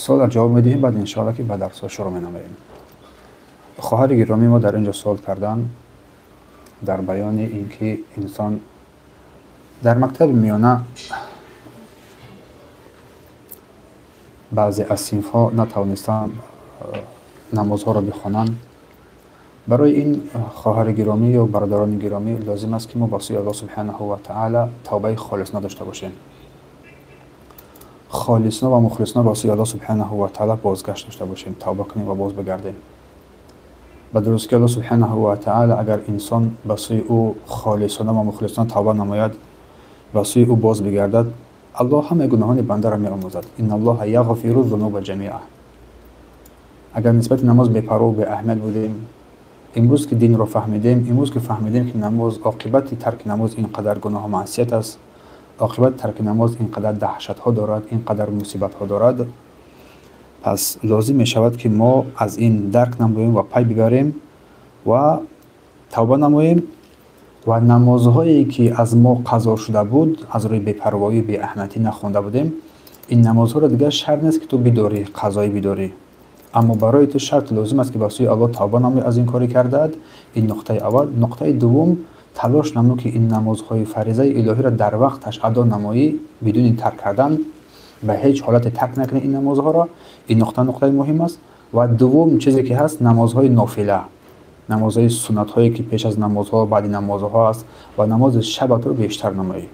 سوال جواب میدهیم، بعد انشاءالله که بعد درس شروع می‌نماییم. خواهر گرامی ما در اینجا سوال کردن در بیان اینکه انسان در مکتب میانه بعضی از صنف‌ها نتوانستند نمازها را بخوانند. برای این خواهر گرامی یا برادران گرامی لازم است که ما با سوی الله سبحانه و تعالی توبه خالصانه داشته باشیم. خالصانه و مخلصانه با سوی الله سبحانه و تعالی بازگشت داشته باشیم، توبه کنیم و باز بگردیم. به درستی که الله سبحانه و تعالی اگر انسان به سوی او خالصانه و مخلصانه توبه نماید، به سوی او باز بگردد، الله همه گناهان بنده را می‌آمرزد. ان الله یغفر الذنوب جمیعا. اگر نسبت نماز بی‌پروا و بی‌اهمیت بودیم، امروز که دین را فهمیدیم، امروز که فهمیدیم که نماز عاقبت ترک نماز اینقدر گناه و معصیت است، عاقبت ترک نماز اینقدر دهشت ها دارد، اینقدر مصیبت ها دارد، پس لازم می شود که ما از این درک نماییم و پی ببریم و توبه نماییم و نمازهایی که از ما قضا شده بود از روی بی‌پروایی و بی‌اهمیتی نخوانده بودیم، این نمازها را دیگر شرط نیست که تو بداری، قضایی بداری، اما برای تو شرط لازم است که با سوی الله توبه نمایی از این کاری کردید. این نقطه اول. نقطه دوم، تلاش نمو که این نمازهای فریضه الهی را در وقتش ادا نمایی بدون ترک کردن، به هیچ حالت ترک نکنی این نمازها را. این نقطه مهم است. و دوم چیزی که هست نمازهای نافله، نمازهای سنت هایی که پیش از نمازها و بعد نمازها است و نماز شب رو بیشتر نمایی.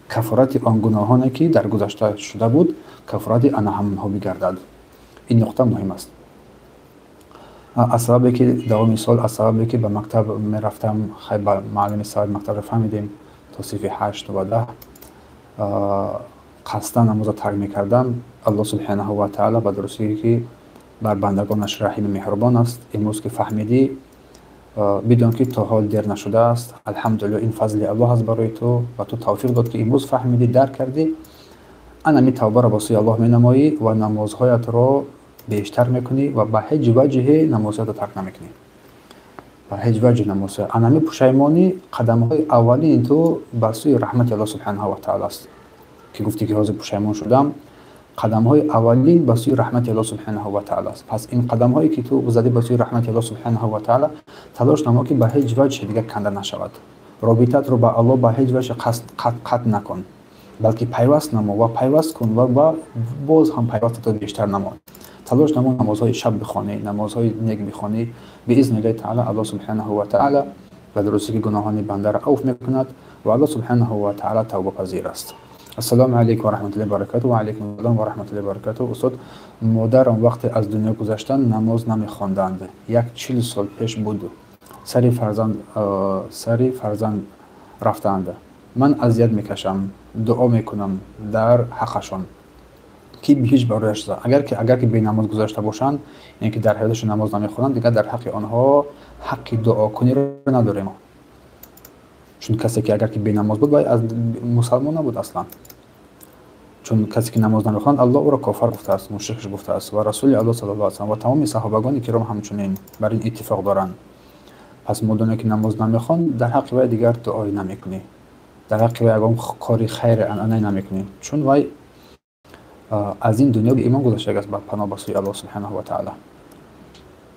کفارت آن گناهانی که در گذشته شده بود کفارت آن همونها بگردد. این نقطه مهم است. از سببی که دوام سال، از سببی که به مکتب می رفتم، خیلی با معلم صاحب مکتب را فهمیدیم توصیف 8 و 10 قصدا نماز ترک می کردم. الله سبحانه و تعالی به درستی که بر بندگانش رحیم مهربان است. امروز که فهمیدی بدون که تا حال دیر نشده است، الحمدلله این فضل الله است برای تو و تو توفیق داد که امروز فهمیدی، درک کردی. انا می توبه را با سوی الله می نمایی و نمازهایت را بیشتر میکنی و به هیچ وجه نمازهایت را ترک نمیکنی. به هیچ وجه نمازهایت. انا می پشیمانی قدم های اولین تو به سوی رحمت الله سبحانه و تعالی است که گفتی که حاضر پشیمان شدم. قدم های اولین به سوی رحمت الله سبحانه و تعالی است. پس این قدم هایی که تو زدی به سوی رحمت الله سبحانه و تعالی، تلاش نما که به هیچ وجه دیگر کنده نشود. رابطت رو با الله به هیچ وجه قطع نکن، بلکه پیوست نما و پیوست کن و باز هم پیوست بیشتر نما. تلاش نما نمازهای شب بخوانی، نمازهای نیک بخوانی. باذن الله تعالی الله سبحانه و تعالی و درستی که گناهان بنده را عفو میکند و الله سبحانه و تعالی توبه پذیر است. السلام علیکم و رحمت الله و برکاته. و علیکم السلام و رحمت الله و برکاته. استاد، مادرم وقتی از دنیا گذشتن نماز نمیخواندند. 40 سال پیش بود. سری فرزند رفتند. من اذیت میکشم، دعا میکنم در حقشان که به هیچ برایش اگر که بی نماز گذاشته باشند، یعنی که در حیاتشون نماز نمیخوانند، دیگر در حق آنها حق دعا کنی رو نداریم. چون کسی که اگر که بی نماز بود باید از مسلمان نبود اصلا. چون کسی که نماز نمیخواند الله او را کافر گفته است، مشرک گفته است و رسول الله صلی الله علیه و آله و تمام صحابگان کرام همچنین بر این اتفاق دارند. پس مردانی که نماز نمیخوان در حق وی دیگر دعایی نمیکنی، در حق وی اگه کاری خیر انانه نمیکنی، چون وی از این دنیا به ایمان گذشته است. با پناه به سوی الله سبحانه و تعالی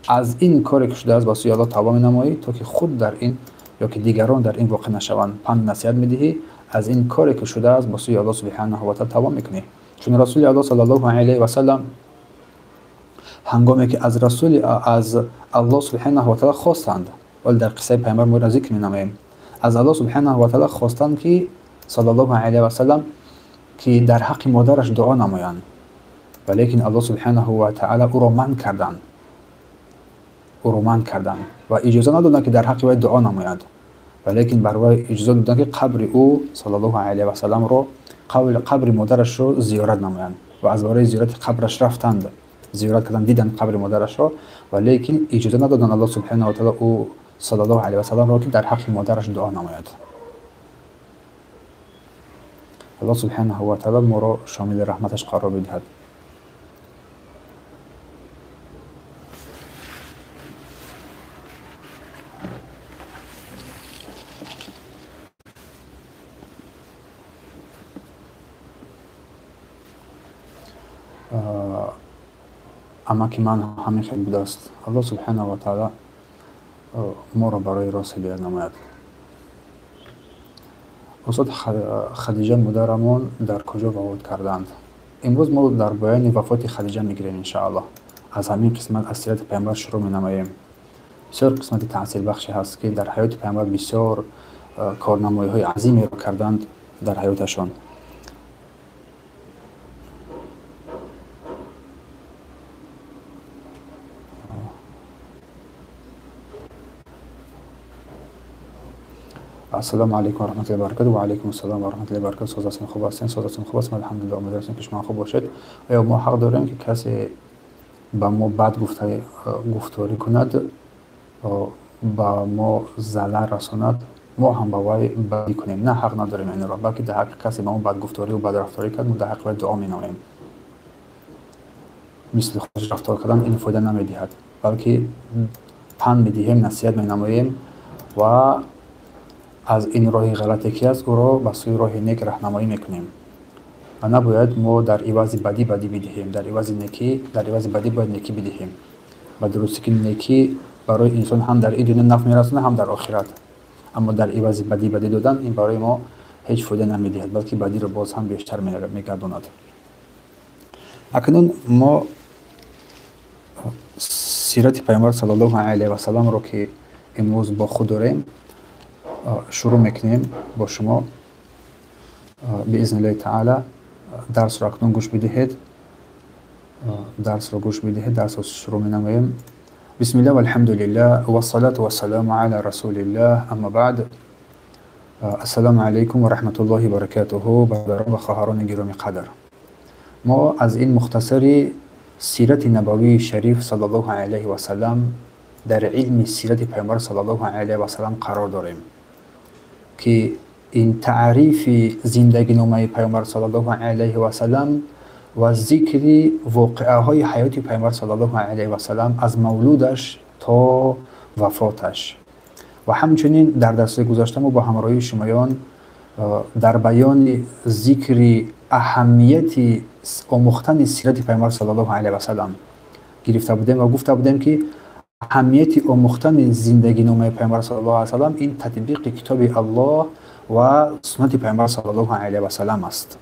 از این کاری که شده است با سوی الله توبه نمایی تا که خود در این یا که دیگران در این واقع نشوند. پند نصیحت میدهی از این کاری که شده است با سوی الله سبحانه و تعالی توبه میکنی. چون رسول الله صلی الله علیه و سلم هنگامی که از الله سبحانه و تعالی خواستند، ولی در قصه پیامبر ما ذکر می‌نماییم، از الله سبحانه و تعالی خواستند که صلی الله علیه و سلم که در حق مادرش دعا نمایند، ولیکن الله سبحانه و تعالی او را منع کردند و اجازه ندادند که در حق وی دعا نمایند، ولیکن بر وی اجازه دادند که قبر او صلی الله علیه و سلم را قبر مادرش را زیارت نمایند و از برای زیارت قبرش رفتند، زیارت کردند، دیدند قبر مادرش را، ولیکن اجازه ندادند الله سبحانه و تعالی او صلی الله علیه و سلم را که در حق مادرش دعا نماید. الله سبحانه و تعالی ما را شامل رحمتش قرار بدهد. амаки ман ҳамин хел будааст. Аллоҳ субҳанаҳу ва таъола моро барои рост ҳидоят намояд. устод Хадиҷа модарамон дар куҷо вафот карданд? имрӯз мо дар бояни вафоти Хадиҷа мегирем иншааллоҳ. аз ҳамин қисмат аз сирати пайғамбар шурӯъ менамоем. бисёр қисмати таъсирбахше ҳаст ки дар ҳаёти пайғамбар бисёр корнамоиҳои азимеро карданд дар ҳаёташон. ассалому алайкум ва раҳматуллоҳи ва баракатуҳу. Ва алайкум ассалом ва раҳматуллоҳи ва баракатуҳу. Созатон хуб ҳастем? Созатон хуб ҳастем? алҳамдулиллаҳ. умедвор ҳастем ки шумо хуб бошед. оё мо ҳақ дорем ки касе ба мо бад гуфторӣ кунад, ба мо залар расонад, мо ҳам ба вай бадӣ кунем? Не, ҳақ надорем инро, балки дар ҳаққи касе ба мо бадгуфторӣ ва бадрафторӣ кард, мо дар ҳаққи вай дуо менамоем. мисли худаш рафтор кардан ин фоида намедиҳад, балки панд медиҳем, насиҳат менамоем ва аз ин роҳи ғалате ки аст ӯро ба сӯи роҳи нек раҳнамоӣ мекунем. ва набояд мо дар ивази бадӣ бидиҳем, дар ивази бадӣ бояд некӣ бидиҳем. ба дурустӣ ки некӣ барои инсон ҳам дар ин дунё нафъ мерасонад, ҳам дар охират. аммо дар ивази бадӣ додан ин барои мо ҳеҷ фоида намедиҳад, балки бадиро боз ҳам бештар мегардонад. акнун мо сирати пайғамбар саллаллоҳу алайҳи ва салламро ки имрӯз бо худ дорем шурӯъ мекунем бо шумо биизниллоҳи таъала. дарсро акнун гӯш бидиҳед. дарсро шурӯъ менамоем. бисмиллаҳ ва алҳамдулиллаҳ ва салату ва саламу аля расулиллаҳ, амма баъд. ассалому алайкум ва раҳматуллоҳи ва баракатуҳу. бародарон ва хоҳарони гироми қадр, мо аз ин мухтасари сирати набавии шариф саллаллоҳу алайҳи ва саллам дар илми сирати пайғамбар саллаллоҳу алайҳи ва саллам қарор дорем ки ин таърифи зиндагиномаи пайғамбар саллаллоҳу алайҳи ва саллам ва зикри воқеаҳои ҳаёти пайғамбар саллаллоҳу алайҳи ва саллам аз мавлудаш то вафоташ. ва ҳамчунин дар дарсҳои гузашта мо бо ҳамроҳии шумоён дар баёни зикри аҳамияти омӯхтани сирати пайғамбар саллаллоҳу алайҳи ва саллам гирифта будем ва гуфта будем ки аҳамияти омӯхтани зиндагиномаи пайғамбар саллаллоҳу алайҳи ва саллам ин татбиқи китоби Аллоҳ ва суннати пайғамбар саллаллоҳу алайҳи ва саллам аст,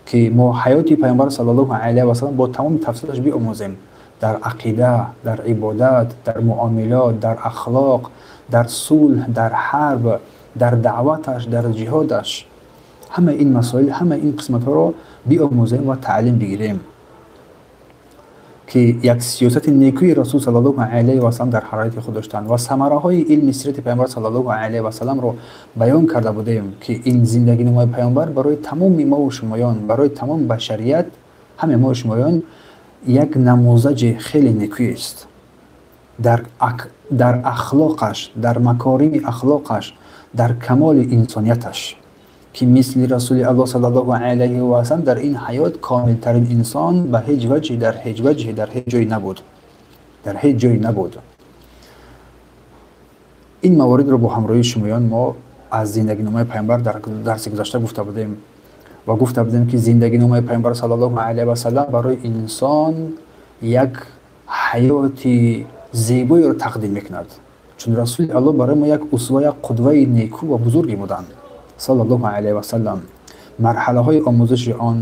ки мо ҳаёти пайғамбар саллаллоҳу алайҳи ва саллам бо тамоми тафсилаш биомӯзем дар ақида, дар ибодат, дар муомилот, дар ахлоқ, дар сулҳ, дар ҳарб, дар даъваташ, дар ҷиҳодаш. ҳамаи ин масоил, ҳамаи ин қисматҳоро биомӯзем ва таълим бигирем ки як сиёсати некӯи расул саллаллоҳу алайҳи ва саллам дар ҳарояти худ доштанд ва самараҳои илми сирати пайғамбар саллаллоҳу алайҳи ва салламро баён карда будем ки ин зиндагиномаи пайғамбар барои тамоми мову шумоён, барои тамоми башарият, ҳамаи мову шумоён як намузаҷи хеле некӯест дар ахлоқаш, дар макорими ахлоқаш, дар камоли инсонияташ, ки мисли расули Аллоҳ саллаллоҳу алайҳи ва саллам дар ин ҳаёт комилтарин инсон ба ҳеҷ ваҷҳи дар ҳеҷ ҷое набуд. ин маворидро бо ҳамроҳии шумоён мо аз зиндагиномаи пайғамбар дар дарси гузашта гуфта будем ва гуфта будем ки зиндагиномаи пайғамбар саллаллоҳу алайҳи ва саллам барои инсон як ҳаёти зебоеро тақдим мекунад, чун расули Аллоҳ барои мо як усва, як қудваи некӯ ва бузургӣ буданд саллаллоҳу алайҳи ва саллам. марҳалаҳои омӯзиши он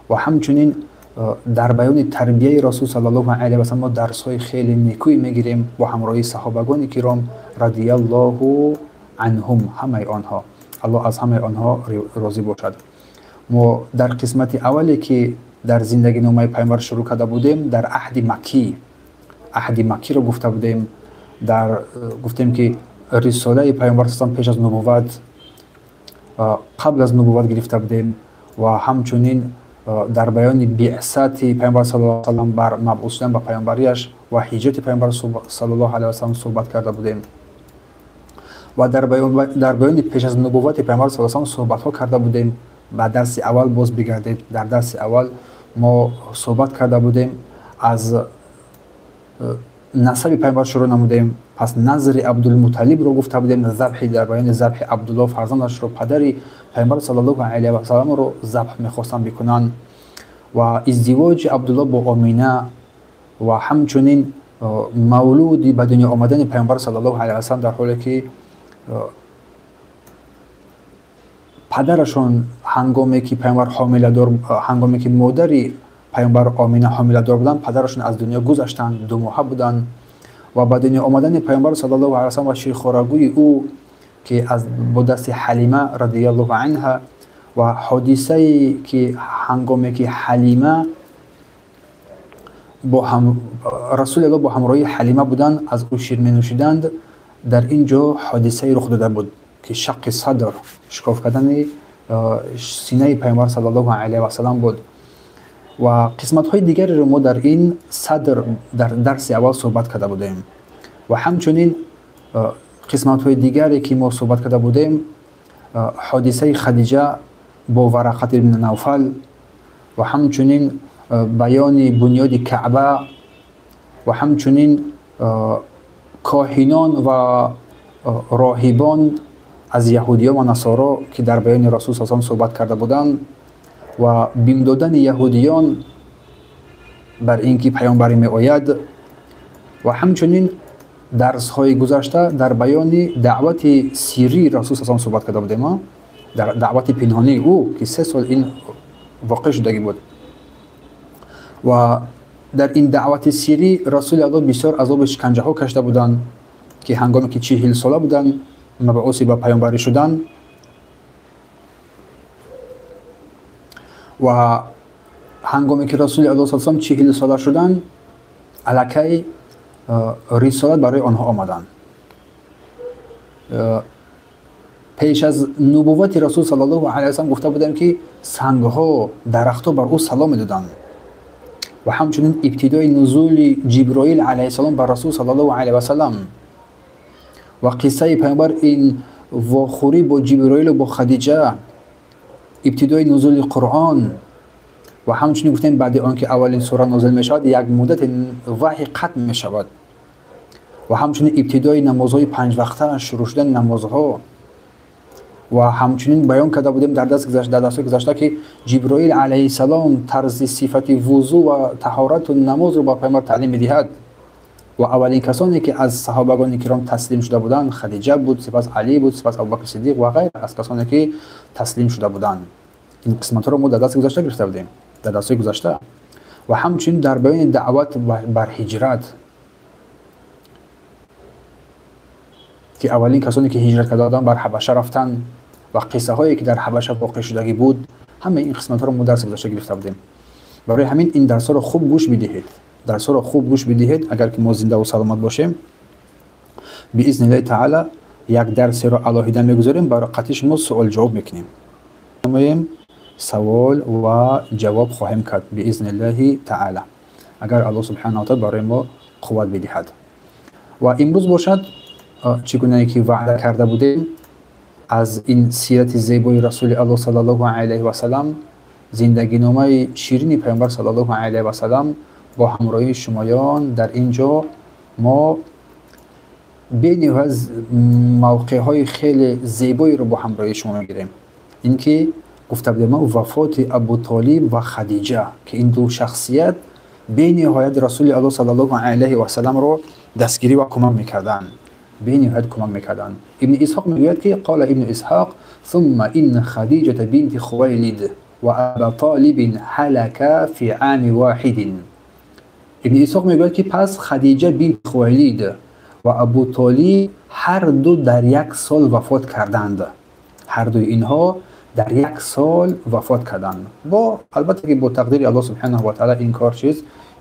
ва ҳамчунин дар баёни тарбияи расул саллаллоҳу алайҳи ва саллам мо дарсҳои хеле некӯи мегирем бо ҳамроҳии саҳобагони киром радияллоҳу анҳум, ҳамаи онҳо, аллоҳ аз ҳамаи онҳо розӣ бошад. мо дар қисмати аввале ки дар зиндагиномаи пайғамбар шурӯъ карда будем дар аҳди маккиро гуфта будем. Гуфтем ки рисолаи пайғамбар саллаллоҳу пеш аз нубувват, қабл аз нубувват гирифта будем ва ҳамчунин дар баёни биъсати пайғамбар саллаллоҳу алайҳи ва саллам бар мабъус шудан ба пайғамбарияш ва ҳиҷрати пайғамбар саллаллоҳу алайҳи ва саллам суҳбат карда будем ва дар баёни пеш аз нубуввати пайғамбар саллаллоҳу алайҳи ва саллам суҳбатҳо карда будем. ба дарси аввал боз бигардед. дар дарси аввал мо суҳбат карда будем аз насаби пайғамбар шурӯъ намудем. пас назри Абдулмуталибро гуфта будем, дар баёни забҳи Абдуллоҳ фарзандашро, падари пайғамбар саллаллоҳу алайҳи ва салламро забҳ мехостанд бикунанд ва издивоҷи Абдуллоҳ бо Омина و همچنین مولودی به دنیا آمدن پیامبر صلی الله علیه و سلم در حالی که پدرشون هنگامی که پیامبر حامله دار، هنگامی که مادری پیامبر آمینه حامله دار بودن، پدرشون از دنیا گذشتند، 2 ماه بودن و به دنیا آمدن پیامبر صلی الله علیه و سلم و شیرخوارگوی او که از دست حلیمه رضی الله عنها و حادثه که هنگامی که حلیمه رسول الله با همراهی حلیمه بودن از او شیر می نوشیدند، در اینجا حادثه رخ داده بود که شق صدر، شکاف کردن سینه پیامبر صلی الله علیه و سلم بود. و قسمت های دیگری رو ما در این صدر در درس اول صحبت کرده بودیم و همچنین قسمت های دیگری که ما صحبت کرده بودیم حادثه خدیجه با ورقه ابن نوفل و همچنین بیان بنیاد کعبه و همچنین کاهنان و راهبان از یهودیان و نصارا که در بیان رسول صلی الله علیه و صحبت کرده بودند و بیم دادن یهودیان بر اینکه پیامبری می آید و همچنین درس های گذشته در بیان دعوت سیری رسول صلی الله علیه و صحبت کرده بودیم، در دعوت پنهانی او که 3 سال این واقع شدگی بود و در این دعوت سیری رسول الله بسیار عذاب شکنجه ها کشیده بودند که هنگامی که 40 ساله بودند مبعوث به پیامبری شدند و هنگامی که رسول الله صلی الله علیه و 40 ساله شدند الکی رسالت برای آنها آمدند. پیش از نبوت رسول صلی الله علیه و سلم گفته بودند که سنگ ها درخت ها بر او سلام میدادند و همچنین ابتدای نزول جبرائیل علیه السلام بر رسول صلی الله علیه و سلم و قصه پیامبر این واخوری با جبرائیل و با خدیجه، ابتدای نزول قرآن و همچنین گفتیم بعد آنکه اولین سوره نازل می شود یک مدت وحی ختم می شود و همچنین ابتدای نمازهای 5 وقته شروع شدن نمازها و همچنین بیان کرده بودیم در درس گذشته که جبرائیل علیه السلام طرز صفت وضو و طهارت و نماز رو با پیامبر تعلیم می‌دهد و اولین کسانی که از صحابگان کرام تسلیم شده بودند خدیجه بود، سپس علی بود، سپس ابوبکر صدیق و غیر از کسانی که تسلیم شده بودند. این قسمت رو ما در درس گذشته گرفته بودیم، در درس گذشته و همچنین در بیان دعوت بر هجرت که اولین کسانی که هجرت کردند بر حبشه رفتن و قصه هایی که در حبشه واقع شدگی بود، همه این قسمت ها رو ما درس گذشته گرفته بودیم. برای همین این درس ها رو خوب گوش بدهید، درس ها رو خوب گوش بدهید. اگر که ما زنده و سلامت باشیم باذن الله تعالی یک درس رو علاهیده میگذاریم، برای قطعش ما سوال جواب میکنیم، سوال و جواب خواهیم کرد باذن الله تعالی اگر الله سبحانه و تعالی برای ما قوت بدهد. و امروز باشد چگونه که وعده کرده بودیم از این سیرت زیبای رسول الله صلی الله علیه و سلم، زندگی نامه شیرین پیامبر صلی الله علیه و سلم با همراهی شمایان در اینجا ما بین از موقع های خیلی زیبایی رو با همراهی شما میگیریم. اینکه گفته بودیم وفات ابو طالب و خدیجه که این دو شخصیت بین نهایت رسول الله صلی الله علیه و سلم رو دستگیری و کمک میکردن، به نهایت کمک میکردن. ابن اسحاق میگوید که قال ابن اسحاق ثم ان خدیجه بنت خویلد و ابا طالب هلك فی عام واحد. ابن اسحاق میگوید که پس خدیجه بنت خویلد و ابو طالب هر دو در یک سال وفات کردند، هر دو اینها در یک سال وفات کردند. با البته که با تقدیر الله سبحانه و تعالی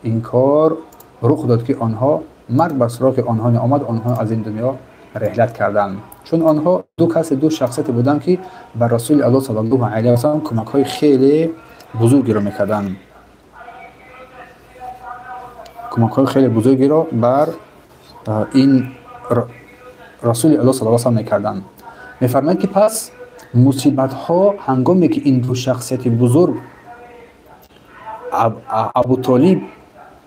این کار رخ داد که آنها مرگ بر سراغ آنها آمد، آنها از این دنیا رحلت کردند، چون آنها دو شخصیت بودند که بر رسول الله صلی الله علیه و سلم کمک های خیلی بزرگی را میکردند، کمک های خیلی بزرگی را بر این رسول الله صلی الله علیه و سلم میکردند. میفرماید که پس مصیبت ها هنگامی که این دو شخصیت بزرگ ابو طالب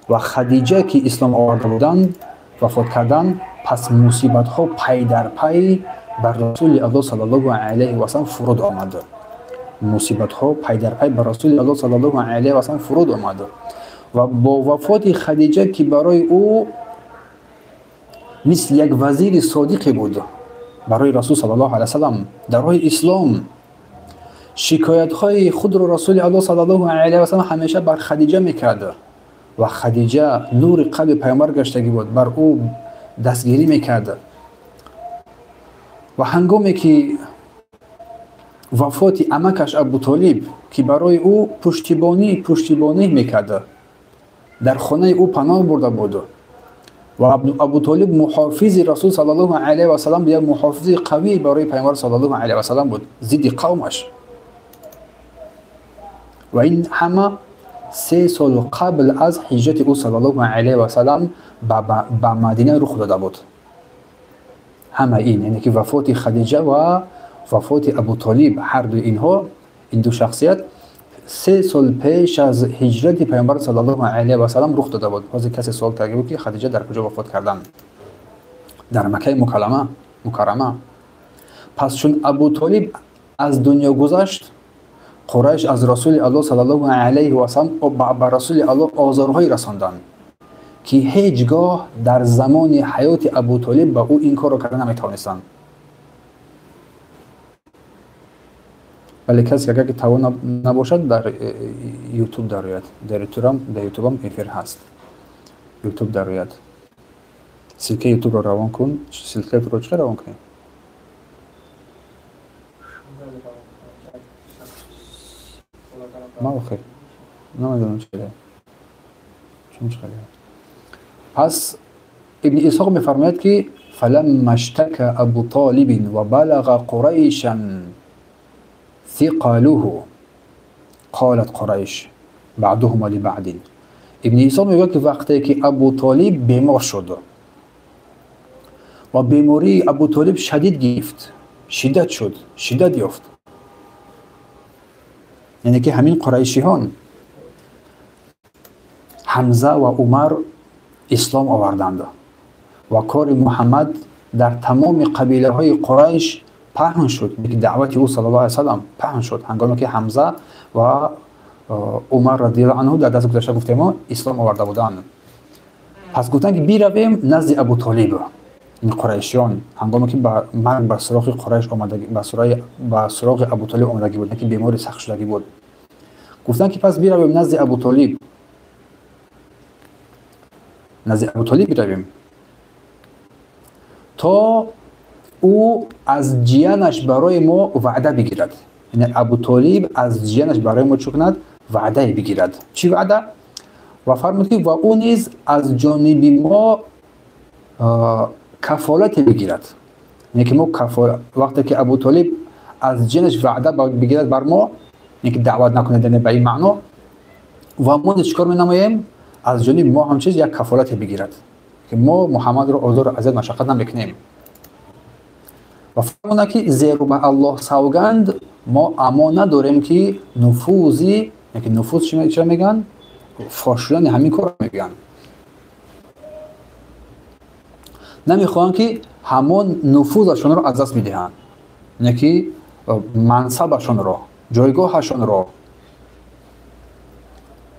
و خدیجه که اسلام آورده بودند وفات کردند، پس مصیبت ها پی در پی بر رسول الله صلی الله علیه و سلم فرود آمد. مصیبت ها پی در پی بر رسول الله صلی الله علیه و سلم فرود آمد و با وفات خدیجه که برای او مثل یک وزیر صادقی بود برای رسول صلی الله علیه وسلم در راه اسلام، شکایت های خود رو رسول الله صلی الله علیه وسلم همیشه بر خدیجه میکرد و خدیجه نور قلب پیامبر گشتگی بود، بر او دستگیری میکرد. و هنگامی که وفات عمکش ابو طالب که برای او پشتیبانی میکرد، در خانه او پناه برده بود و ابو طالب محافظ رسول صلی الله علیه و سلم، یک محافظ قوی برای پیامبر صلی الله علیه و سلم بود ضد قومش. و این همه 3 سال قبل از هجرت او صلی الله علیه و سلم به مدینه رخ داده بود. همه این یعنی که وفات خدیجه و وفات ابو طالب، هر دو اینها، این دو شخصیت 3 سال پیش از هجرت پیامبر صلی الله علیه و سلم رخ داده بود. باز کسی سوال کرده بود که خدیجه در کجا وفات کردن؟ در مکه مکرمه. پس چون ابو طالب از دنیا گذشت، قریش از رسول الله صلی الله علیه و سلم به رسول الله آزارهای رساندند که هیچگاه در زمان حیات ابو طالب به او این کار را کردن نمیتوانستند. ولی کسی اگر که توان نباشد در یوتیوب دارید، در یوتیوب هم افیر هست، یوتیوب دارید. سلکه یوتیوب رو روان کن. سلکه رو چه روان کنی؟ ما بخیر نمیدونم چه مشکلی. پس ابن اسحاق میفرماید که فلما اشتكى ابو طالب و بلغ قریشا ثقله قالت قریش بعضهم لبعض. ابن اسحاق میگه که وقتی که ابو طالب بیمار شد و بیماری ابو طالب شدید گرفت، شدت یافت، یعنی که همین قریشیان حمزه و عمر اسلام آوردند و کار محمد در تمام قبیله های قریش پهن شد، دعوت او صلی الله علیه و سلم پهن شد هنگامی که حمزه و عمر رضی الله عنه در دست گذشته گفتیم ما اسلام آورده بودند. پس گفتن که بیرویم نزد ابو طالب. این قریشیان هنگامی که مرگ به سراغ قریش آمدگی، به سراغ ابو طالب آمدگی بود، که بیماری سخت شدگی بود، گفتن که پس بیرویم نزد ابو طالب، برویم تا او از جیانش برای ما وعده بگیرد. یعنی ابو طالب از جیانش برای ما چه کند؟ وعده بگیرد. چی وعده؟ و فرمود که و او نیز از جانب ما کفالت بگیرد. یعنی که ما وقتی که ابو طالب از جیانش وعده بگیرد بر ما، یعنی که دعوت نکنه در به این معنا، و ما چیکار می‌نماییم؟ از جانب ما هم چیز یک کفالت بگیرد که ما محمد رو آزار و اذیت مشقت نمیکنیم. و فرمود که زیرا به الله سوگند ما اما نداریم که نفوذی، یعنی نفوذ چی میگن؟ فاشیان همین کار میگن. نمیخوان که همان نفوذشون رو از دست بدهند، یعنی که منصبشون رو، جایگاهشون رو.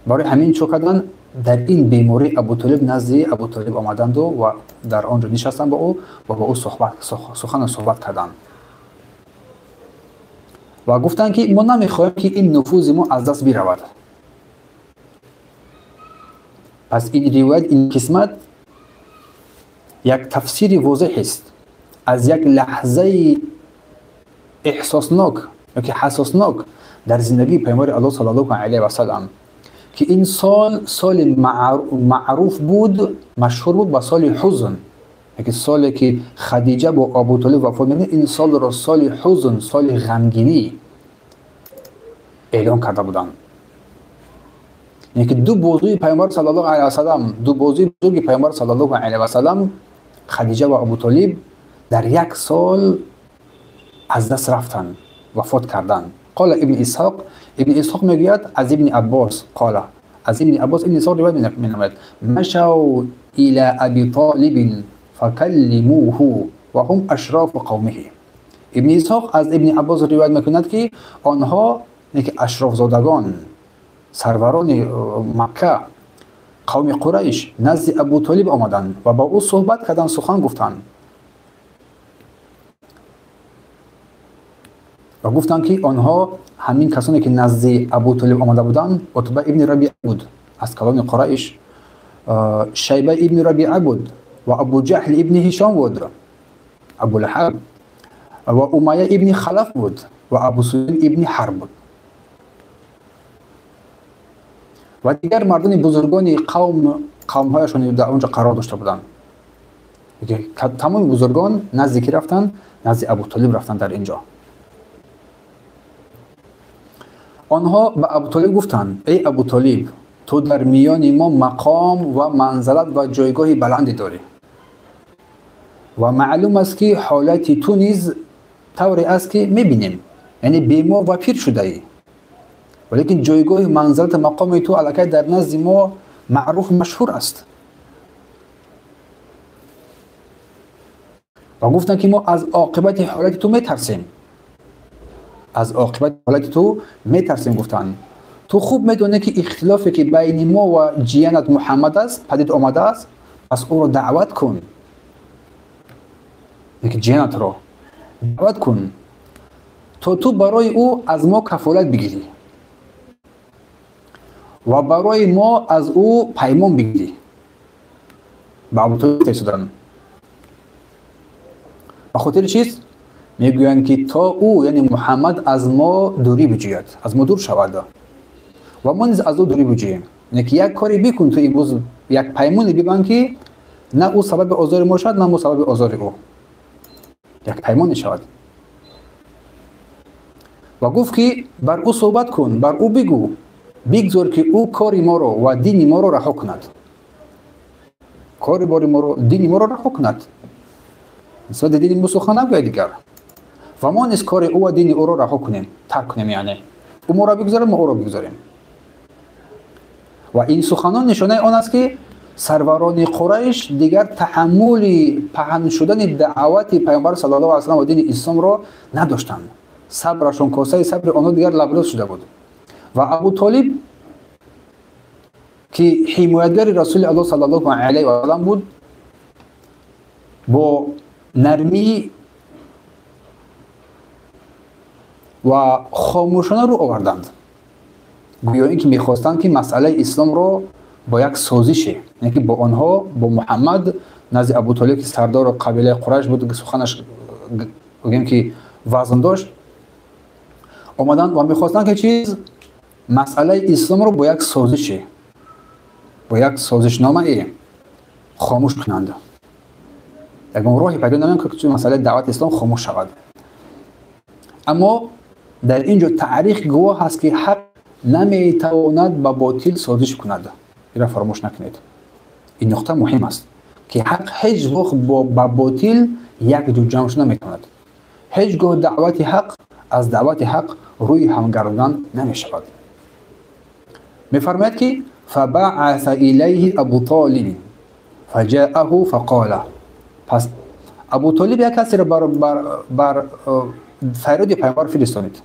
برای همین چو کردن در این بیماری ابو طالب نزد ابو طالب آمدند و در آنجا نشستند با او و با او صحبت کردند و گفتند که ما نمیخواهیم که این نفوذ ما از دست برود. پس این روایت، این قسمت یک تفسیر واضح است از یک لحظه احساسناک یا حساسناک در زندگی پیامبر الله صلی الله علیه و سلم، که این سال معروف بود، مشهور بود با سال حزن. یعنی سالی که خدیجه با ابو طالب وفات می‌کنه، این سال را سال حزن، سال غمگینی اعلام کرده بودند. یعنی که دو بزرگ پیامبر صلی الله علیه و سلم، دو بزرگ پیامبر صلی الله علیه و سلم، خدیجه و ابو طالب، در یک سال از دست رفتند، وفات کردند. قال ابن اسحاق میگوید از ابن عباس قال، از ابن عباس ابن اسحاق روایت می‌نماید مشوا الى ابي طالب فكلموه وهم اشراف قومه. ابن اسحاق از ابن عباس روایت میکند که آنها، یعنی اشراف زادگان، سروران مکه، قوم قریش نزد ابو طالب آمدند و با او صحبت کردند، سخن گفتند و گفتند که آنها همین کسانی که نزد ابو طالب آمده بودند عتبه ابن ربیعه بود از کلان قریش، شیبه ابن ربیعه بود و ابو جهل ابن هشام بود، ابو لهب و امیه ابن خلف بود و ابو سفیان ابن حرب بود و دیگر مردان بزرگان قومهایشان در اونجا قرار داشته بودند. تمام بزرگان نزد کی رفتن؟ نزد ابو طالب رفتن. در اینجا آنها به ابو طالب گفتند ای ابو طالب، تو در میان ما مقام و منزلت و جایگاه بلندی داری و معلوم است که حالت تو نیز طوری است که میبینیم، یعنی بی ما و پیر شده ای، ولیکن جایگاه منزلت مقام تو الکی در نزد ما معروف مشهور است. و گفتن که ما از عاقبت حالت تو میترسیم، از عاقبت حالت تو میترسیم. گفتن تو خوب میدونی که اختلافی که بین ما و جیانت محمد است پدید آمده است، پس او رو دعوت کن، یکی جیانت رو دعوت کن تا تو برای او از ما کفالت بگیری و برای ما از او پیمان بگیری. به ابو طالب فرستادن. به خاطر چیست؟ میگویند که تا او یعنی محمد از ما دوری بجوید، از ما دور شود و ما نیز از او دوری بجوییم. یعنی که یک کاری بکن تو امروز، یک پیمانی ببند که نه او سبب آزار ما شد نه ما سبب آزار او، یک پیمانی شود. و گفت که بر او صحبت کن، بر او بگو، بگذار که او کاری ما رو و دین ما رو رها کند، کاری باری ما رو دین ما رو رها کند، نسبت دین ما سخن نگوید دیگر و ما نیز کار او و دین او رو رها کنیم، ترک کنیم، یعنی او ما را بگذاریم ما او را بگذاریم. و این سخنان نشانه آن است که سروران قریش دیگر تحمل پهن شدن دعوت پیامبر صلی الله علیه و سلم و دین اسلام را نداشتند. صبرشون کاسه صبر آنها دیگر لبریز شده بود. و ابو طالب که حمایتگر رسول الله صلی الله علیه و سلم بود، با نرمی و خاموشانه رو آوردند، گویا اینکه میخواستند که مسئله اسلام رو با یک سازش، یعنی که با آنها، با محمد نزد ابو طالب که سردار قبیله قریش بود که سخنش گویم که وزن داشت، آمدند و میخواستند که چیز مسئله اسلام رو با یک سازش، با یک سازشنامه خاموش کنند. یک راهی پیدا نمی‌کنند که مسئله دعوت اسلام خاموش شود. اما در اینجا تاریخ گواه هست که حق نمیتواند با باطل سازش کند. این را فراموش نکنید. این نقطه مهم است که حق هیچ وقت با باطل یک جو جمع شده نمیتواند. هیچگاه دعوت حق از دعوت حق روی هم گرداندن نمیشود. میفرماید که فبعث الیه ابو طالب فجاءه فقال، پس ابو طالب یک کسی را بر فرود پیامبر فرستانید،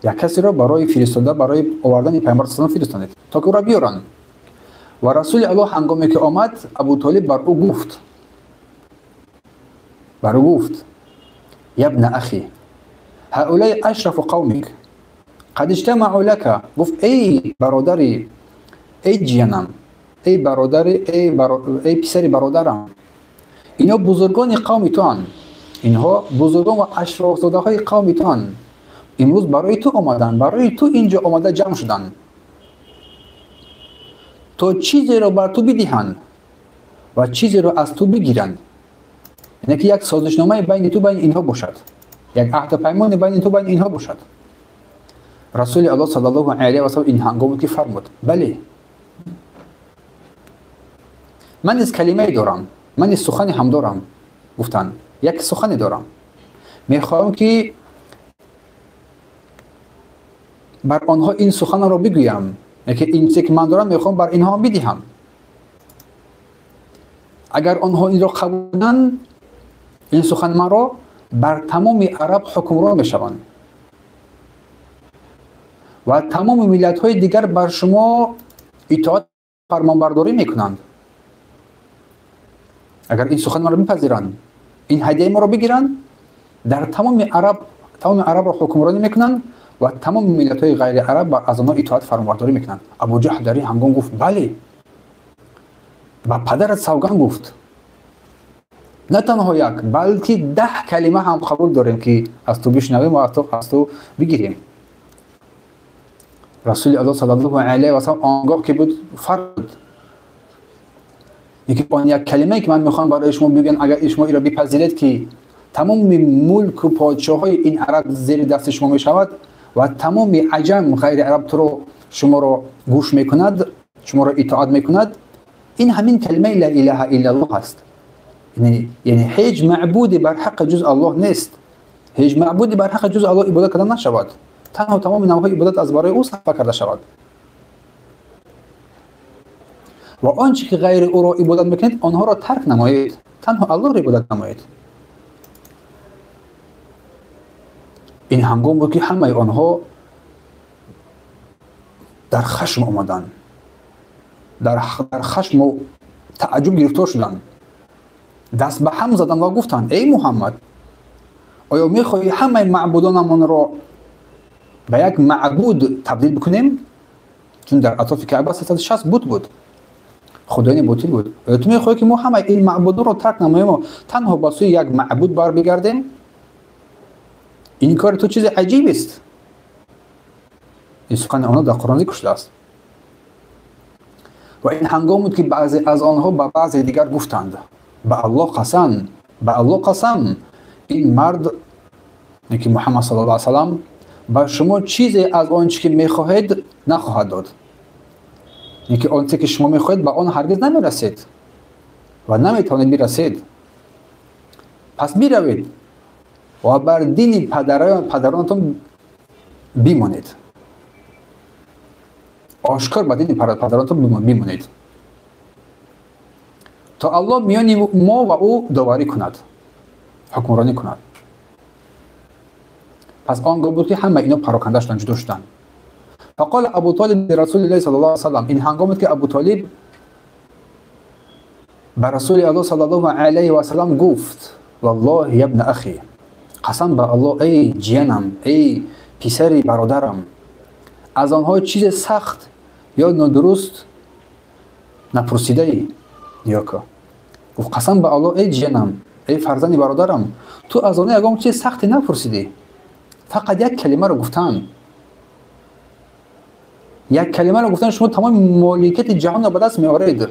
یک کسی را برای فرستاده، برای آوردن پیامبر صلی الله علیه و فرستانید تا که او را بیارن. و رسول الله هنگامی که آمد ابو طالب بر او گفت یا ابن اخی هؤلاء اشرف قومک قد اجتمعوا لك، گفت ای برادری، ای جیانم، ای برادری، ای پسری برادرم، اینا بزرگان قوم تو هستند، اینها بزرگان و اشراف زاده های قوم تو هستند، امروز برای تو آمدن، برای تو اینجا آمده جمع شدن تا چیزی را بر تو بدهند و چیزی را از تو بگیرند. یعنی که یک سازشنامه بین تو بین اینها باشد، یک عهد پیمان بین تو بین اینها باشد. رسول الله صلی الله علیه و سلم این هنگام که فرمود بله، من از کلمه دارم، من از سخن هم دارم. گفتن یک سخن دارم، میخواهم که بر آنها این سخن را بگویم، یعنی که این چیزی که من دارم میخوام بر اینها بدهم. اگر آنها این را قبول کنند، این سخن من را بر تمام عرب حکمران میشوند و تمام ملت های دیگر بر شما اطاعت فرمانبرداری میکنند. اگر این سخن ما را میپذیرند، این هدیه ما را بگیرند، در تمام عرب را حکمرانی میکنند و تمام ملت های غیر عرب از آنها اطاعت فرمانبرداری میکنند. ابو جهل در این هنگام گفت بله، با پدرت سوگند گفت، نه تنها یک بلکه 10 کلمه هم قبول داریم که از تو بشنویم و از تو بگیریم. رسول الله صلی الله علیه و سلم آنگاه که بود فرمود یکی آن یک کلمه که من میخوام برای شما بگم، اگر شما این را بپذیرید که تمام ملک و پادشاه‌های این عرب زیر دست شما میشود و تمام عجم غیر عرب شما را گوش میکند، شما را اطاعت میکند. این همین کلمه لا اله الا الله است. یعنی هیچ معبودی بر حق جز الله نیست. هیچ معبودی بر حق جز الله عبادت کردن نشود. تنها تمام نوع‌های عبادت از برای او صرف کرده شود. و آنچه که غیر او را عبادت میکنید آنها را ترک نمایید، تنها الله را عبادت نمایید. این هنگام بود که همه آنها در خشم آمدند، در خشم و تعجب گرفتار شدند، دست به هم زدند و گفتند ای محمد، آیا میخواهی همه معبودانمان را به یک معبود تبدیل بکنیم؟ چون در اطراف کعبه 360 بود خدایان باطل بود. آیا تو میخواهی که ما همه این معبودان را ترک نماییم و تنها با سوی یک معبود بر بگردیم؟ این کار تو چیز عجیب است. این سخن آنها در قرآن ذکر شده است. و این هنگام بود که بعضی از آنها به بعضی دیگر گفتند به الله قسم این مرد که محمد صلی الله علیه و سلم به شما چیزی از آنچه که میخواهید نخواهد داد. اینکه آنچه که شما میخواهید به آن هرگز نمیرسید و نمیتوانید برسید. پس بیروید و بر دین پدرانتون بمانید. آشکار بر دین پدرانتون بمانید تا الله میان ما و او داوری کند، حکمرانی کند. پس آنگاه بود که همه اینا پراکنده شدند، جدا شدند. فقال ابو طالب رسول الله صلی الله علیه و سلم، این هنگام بود که ابو طالب بر رسول الله صلی الله علیه و سلم گفت والله ابن اخی، قسم به الله ای جانم، ای پسر برادرم، از آنها چیز سخت یا نادرست نپرسیده ای؟ نیاکا گفت قسم به الله ای جانم، ای فرزند برادرم، تو از آنها یگام چیز سختی نپرسیدی، فقط یک کلمه رو گفتن. یک کلمه رو گفتن شما تمام مالکیت جهان رو به دست میارید.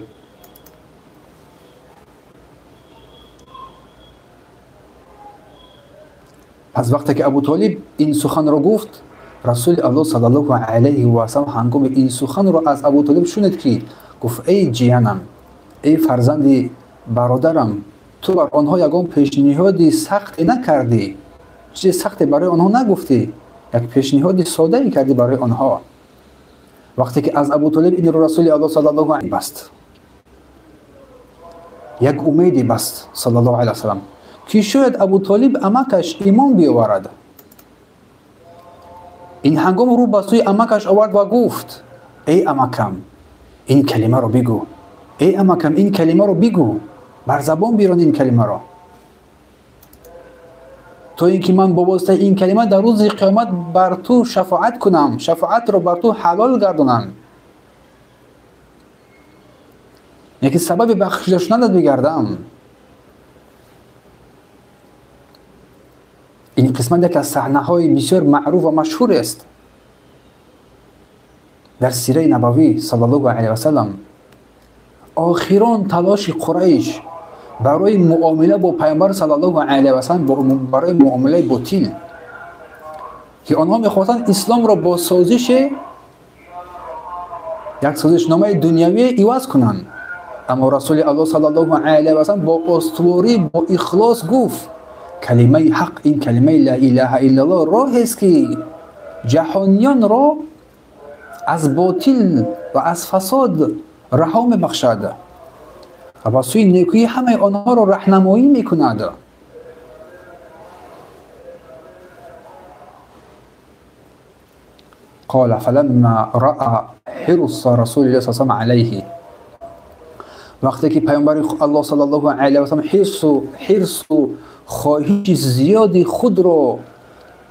پس وقتی که ابو طالب این سخن رو گفت، رسول الله صلی الله علیه و سلم هنگام این سخن رو از ابو طالب شنید که گفت ای جیانم، ای فرزند برادرم، تو بر آنها یگان پیشنهادی سخت نکردی، چیز سختی برای آنها نگفتی، یک پیشنهاد ساده ای کردی برای آنها. وقتی که از ابو طالب این رو رسول الله صلی الله علیه و بست، یک امیدی بست صلی الله علیه و سلم که شاید ابو طالب امکش ایمان بیاورد. این هنگام رو به سوی امکش آورد و گفت ای امکم این کلمه رو بگو، ای امکم این کلمه رو بگو، بر زبان بیرون این کلمه رو، تو اینکه من با واسطه این کلمه در روز قیامت بر تو شفاعت کنم، شفاعت رو بر تو حلال گردونم، یکی سبب بخشش شدنت بگردم. این قسمت یک از صحنه‌های بسیار معروف و مشهور است در سیره نبوی صلی الله علیه و سلم. آخران تلاش قریش برای معامله با پیامبر صلی الله علیه و سلم، برای معامله باطل که آنها می‌خواستند اسلام را با سازش یک سازشنامه دنیوی عوض کنند، اما رسول الله صلی الله علیه و سلم با استواری، با اخلاص گفت کلمه حق، این کلمه لا اله الا الله راه است که جهانیان را از باطل و از فساد رها می‌بخشد و با سوی نیکی همه آنها را راهنمایی می‌کند. قال فلما رأى حرص رسول الله صلی الله علیه و علیه، وقتی که پیامبر الله صلی الله علیه و سلم حرص و خواهش زیادی خود را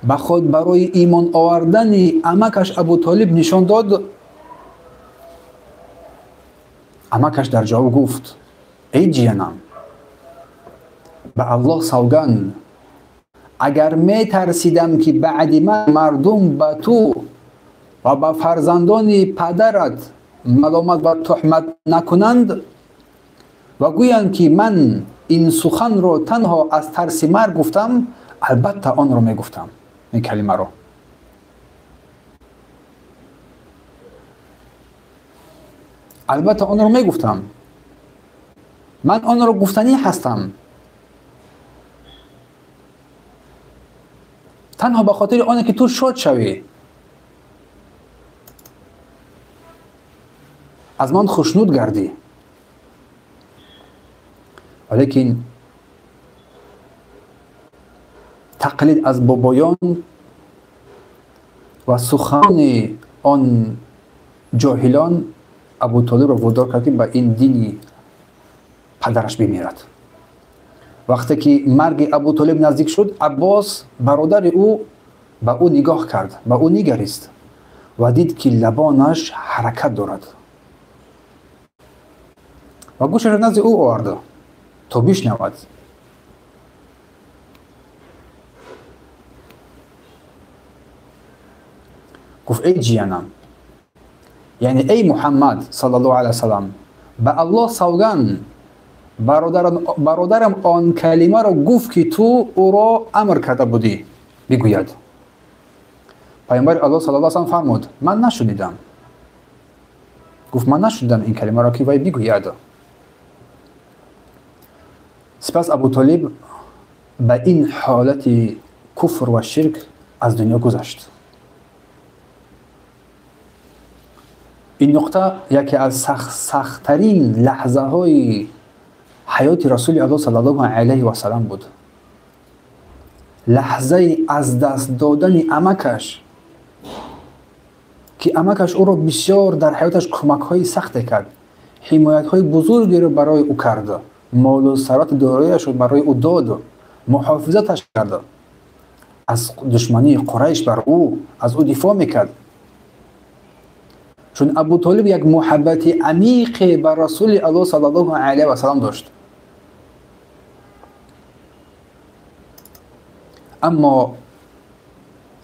به خود برای ایمان آوردن عمکش ابو طالب نشان داد، عمکش در جواب گفت ای جیانم، به الله سوگند اگر می ترسیدم که بعد من مردم به تو و به فرزندان پدرت ملامت و تهمت نکنند و گویند که من این سخن را تنها از ترس مرگ گفتم، البته آن را می گفتم، این کلمه را. البته آن را می گفتم، من آن را گفتنی هستم، تنها به خاطر آنه که تو شاد شوی، از من خوشنود گردی. ولیکن تقلید از بابایان و سخن آن جاهلان ابو طالب را وادار کرد که به این دینی پدرش بمیرد. وقتی که مرگ ابو طالب نزدیک شد، عباس برادر او به او نگاه کرد، به او نگریست و دید که لبانش حرکت دارد و گوشش را نزد او آورد تا بشنود. گفت ای جیانم، یعنی ای محمد صلی الله علیه وسلم، به الله سوگند برادرم آن کلمه را گفت که تو او را امر کرده بودی بگوید. پیامبر الله صلی الله علیه وسلم فرمود من نشنیدم. گفت من نشنیدم این کلمه را که وی بگوید. سپس ابو طالب به این حالت کفر و شرک از دنیا گذشت. این نقطه یکی از سخت‌ترین لحظه های حیات رسول الله صلی الله علیه و سلم بود. لحظه از دست دادن عمکش که عمکش او را بسیار در حیاتش کمک های سخت کرد، حمایت های بزرگی را برای او کرد، مال و ثروت دارایی‌اش را برای او داد، محافظتش کرد، از دشمنی قریش بر او از او دفاع میکرد. چون ابو طالب یک محبت عمیق بر رسول الله صلی الله علیه و سلم داشت. اما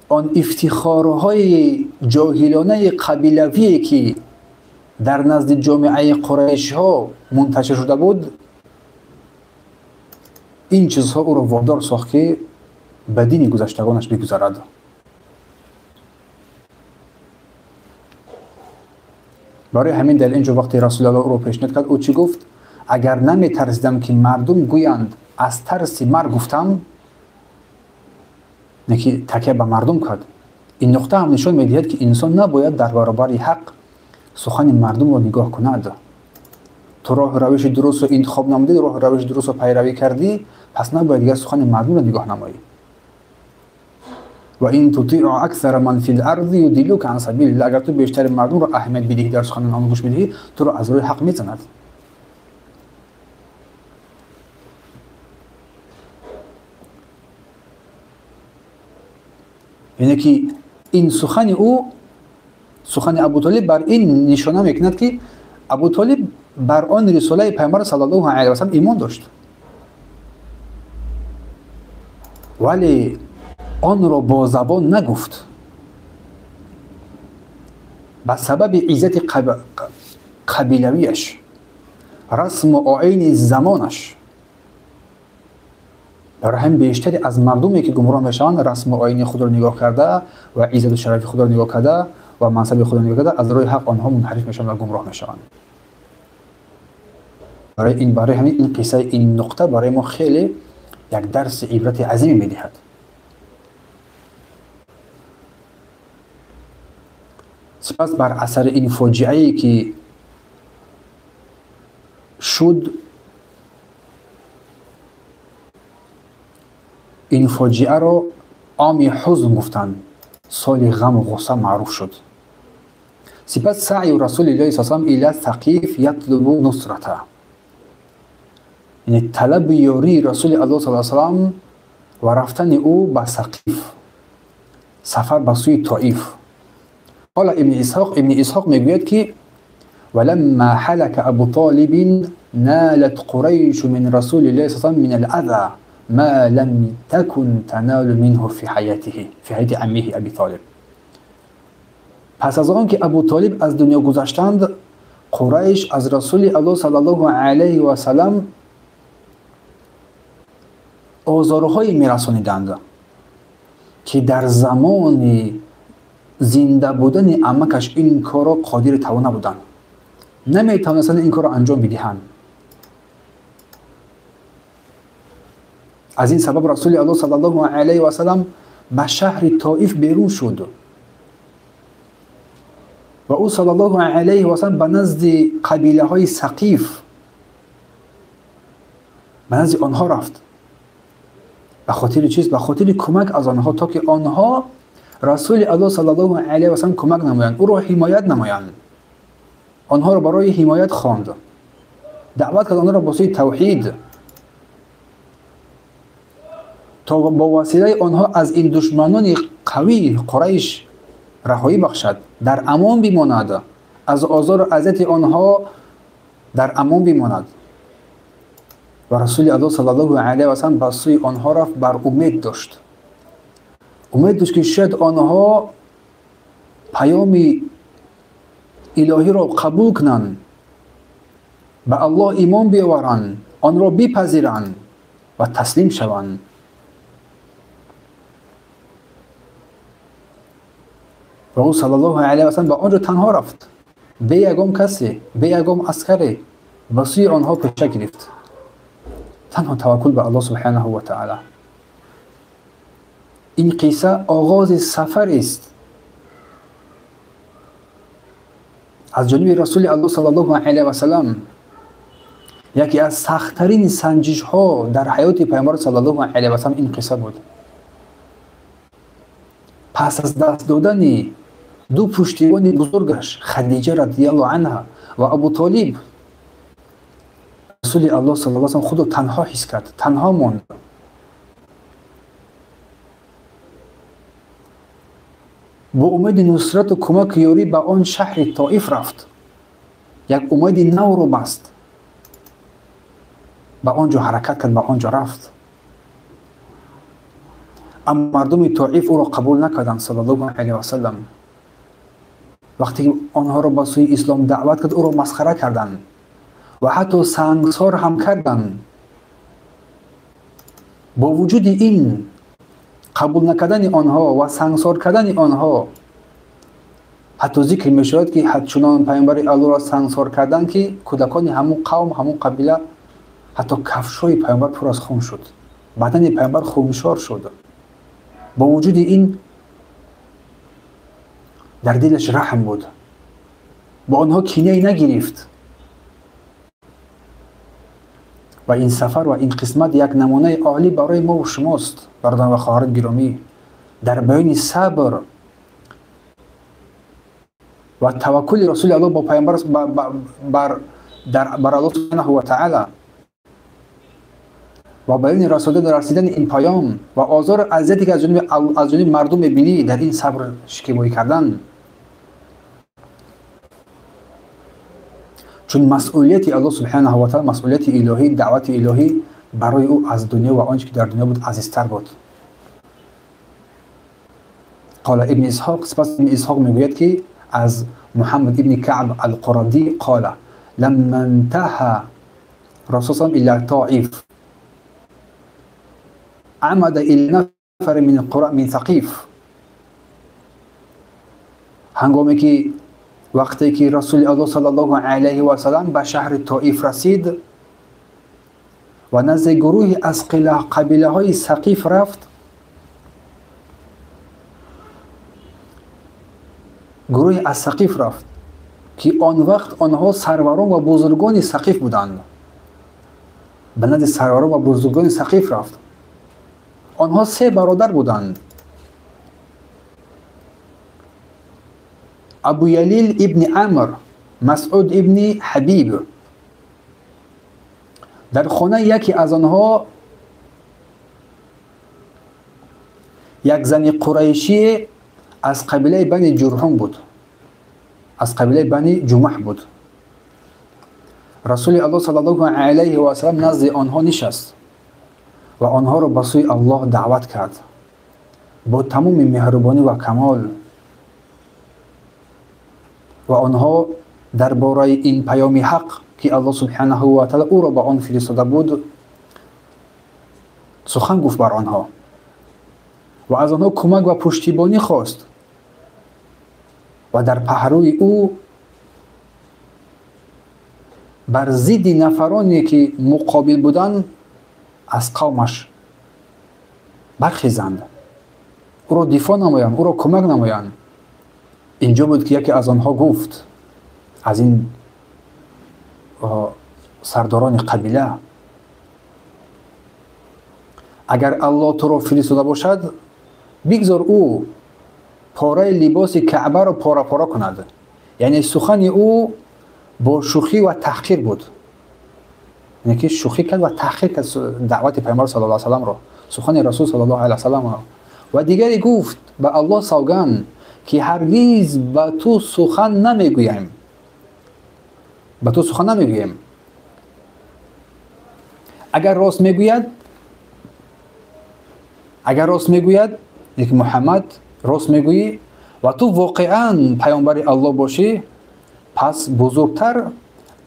آن افتخارهای جاهلانه قبیلوی که در نزد جامعه قریش ها منتشر شده بود، این چیزها او را وادار ساخت که به دین گذشتگانش بگذرد. برای همین دلیل اینجا وقتی رسول الله او را پیشنهاد کرد، او چی گفت؟ اگر نمی ترسیدم که مردم گویند از ترس مرگ گفتم، نکی تکیه به مردم کرد. این نقطه هم نشان می‌دهد که انسان نباید در برابر حق سخن مردم را نگاه کند. تو راه روش درست رو انتخاب نمودی، راه روش درست رو پیروی کردی، پس نباید دیگر سخن مردم را نگاه نمایی. و این تطیع اکثر من فی الارض یضلوک عن سبیل الله، اگر تو بیشتر مردم را اهمیت بدهی، در سخن آنها گوش بدهی، تو را از روی حق می‌زند. یعنی که این سخن او، سخن ابو طالب بر این نشانه میکند که ابو طالب بر آن رساله پیامبر صلی الله علیه و سلم ایمان داشت، ولی آن را با زبان نگفت به سبب عزت قبیلویش، رسم و آیین زمانش. برای هم بیشتری از مردمی که گمراه میشوند رسم و آیین خود را نگاه کرده و عزت و شرف خود را نگاه کرده و منصب خود را نگاه کرده، از روی حق آنها منحرف میشوند و گمراه میشوند. برای همین این قصه، این نقطه برای ما خیلی یک درس عبرت عظیمی میدهد. سپس بر اثر این فاجعه‌ای که شد، این فاجعه را عام حزن گفتند. سال غم و غصه معروف شد. سپس سعی رسول الله صلی الله علیه و آله ثقیف یطلب نصرته، یعنی طلب یاری رسول الله صلی الله علیه و آله و رفتن او به ثقیف، سفر به سوی طائف. حالا ابن اسحاق میگوید که ولما حلك ابو طالب نالت قریش من رسول الله صلی الله علیه و آله من الاذى ما لم تكن تنال منه في حياته في حياة عمه ابی طالب. پس از آن که ابو طالب از دنیا گذشتند، قریش از رسول الله صلی الله علیه و سلم آزارهای میرسانیدند که در زمان زنده بودن عمکش این کار را قادر توان نبودند، نمیتوانستند این کار را انجام بدهند. از این سبب رسول الله صلی الله علیه و سلم به شهر طائف بیرون شد و او صلی الله علیه و سلم به نزد قبیله های ثقیف، به نزد آنها رفت. به خاطر چیز؟ به خاطر کمک از آنها، تا که آنها رسول الله صلی الله علیه و سلم کمک نمایند، او را حمایت نمایند. آنها را برای حمایت خواند، دعوت کرد آنها را به سوی توحید، تا با وسیله آنها از این دشمنان قوی قریش رهایی بخشد، در امان بماند، از آزار و اذیت آنها در امان بماند. و رسول الله صلی الله علیه و سلم به سوی آنها رفت، بر امید داشت که شاید آنها پیام الهی را قبول کنند، به الله ایمان بیاورند، آن را بپذیرند و تسلیم شوند. و او صلی الله علیه و سلم به آنجا تنها رفت، به یگام کسی، به یگام عسکری، به سوی آنها پیشه گرفت. تنها توکل به الله سبحانه و تعالی. این قصه آغاز سفر است از جانب رسول الله صلی الله علیه و سلم. یکی از سخت‌ترین سنجش ها در حیات پیامبر صلی الله علیه و سلم این قصه بود. پس از دست دادن دو پشتیبان بزرگش، خدیجه رضی الله عنها و ابو طالب، رسول الله صلی الله علیه و سلم خود را تنها حس کرد، تنها ماند. با امید نصرت و کمک یاری به آن شهر طائف رفت. یک امید نو رو بست، به آنجا حرکت کرد، به آنجا رفت. اما مردم طائف او را قبول نکردند صلی الله علیه و سلم. وقتی آنها را به سوی اسلام دعوت کرد، او را مسخره کردند و حتی سنگسار هم کردند. با وجود این قبول نکردن آنها و سنگسار کردن آنها، حتی ذکر می شود که چنان پیامبر الله را سنگسار کردند که کودکان همون قوم، همون قبیله، حتی کفش‌های پیامبر پر از خون شد، بدن پیامبر خونشار شد. با وجود این در دلش رحم بود، با آنها کینه نگرفت. و این سفر و این قسمت یک نمونه عالی برای ما و شماست برادران و خواهران گرامی، در بیان صبر و توکل رسول الله با پیامبر بر الله سبحانه و تعالی و بیان رسیدن این پیام و آزار و اذیتی که از جانب مردم می‌بینی، در این صبر شکیبایی کردن. چون مسئولیت الله سبحانه و تعالی، مسئولیت الهی، دعوت الهی برای او از دنیا و آنچه که در دنیا بود عزیزتر بود. قال ابن اسحاق، سپس ابن اسحاق میگوید که از محمد ابن کعب القرادی قال لما انتهى رسول الله الى طائف عمد الى نفر من ثقیف. هنگامی که وقتی که رسول الله صلی الله علیه و سلم به شهر طائف رسید و نزد گروهی از قبیله های ثقیف رفت، گروهی از ثقیف رفت که آن وقت آنها سروران و بزرگان ثقیف بودند. به نزد سروران و بزرگان ثقیف رفت. آنها 3 برادر بودند. ابو یلیل ابن عمر، مسعود ابن حبیب. در خانه یکی از آنها یک زن قریشی از قبیله بنی جرهم بود، از قبیله بنی جمح بود. رسول الله صلی الله علیه و سلم نزد آنها نشست و آنها را به سوی الله دعوت کرد با تمام مهربانی و کمال. و آنها درباره این پیام حق که الله سبحانه و تعالی او را به آن فرستاده بود سخن گفت بر آنها و از آنها کمک و پشتیبانی خواست و در پهلوی او بر ضد نفرانی که مقابل بودند از قومش برخیزند، او را دفاع نمایند، او را کمک نمایند. اینجا بود که یکی از آنها گفت، از این سرداران قبیله، اگر الله تو را فرستاده باشد بگذار او پاره لباس کعبه را پاره پاره کند. یعنی سخن او با شوخی و تحقیر بود، یعنی که شوخی کرد و تحقیر کرد دعوت پیامبر صلی الله علیه و سلم را، سخن رسول صلی الله علیه و سلم را. و دیگری گفت به الله سوگند که هرگز به تو سخن نمیگوییم، به تو سخن نمیگوییم. اگر راست میگوید یک محمد راست میگویی و تو واقعا پیامبر الله باشی، پس بزرگتر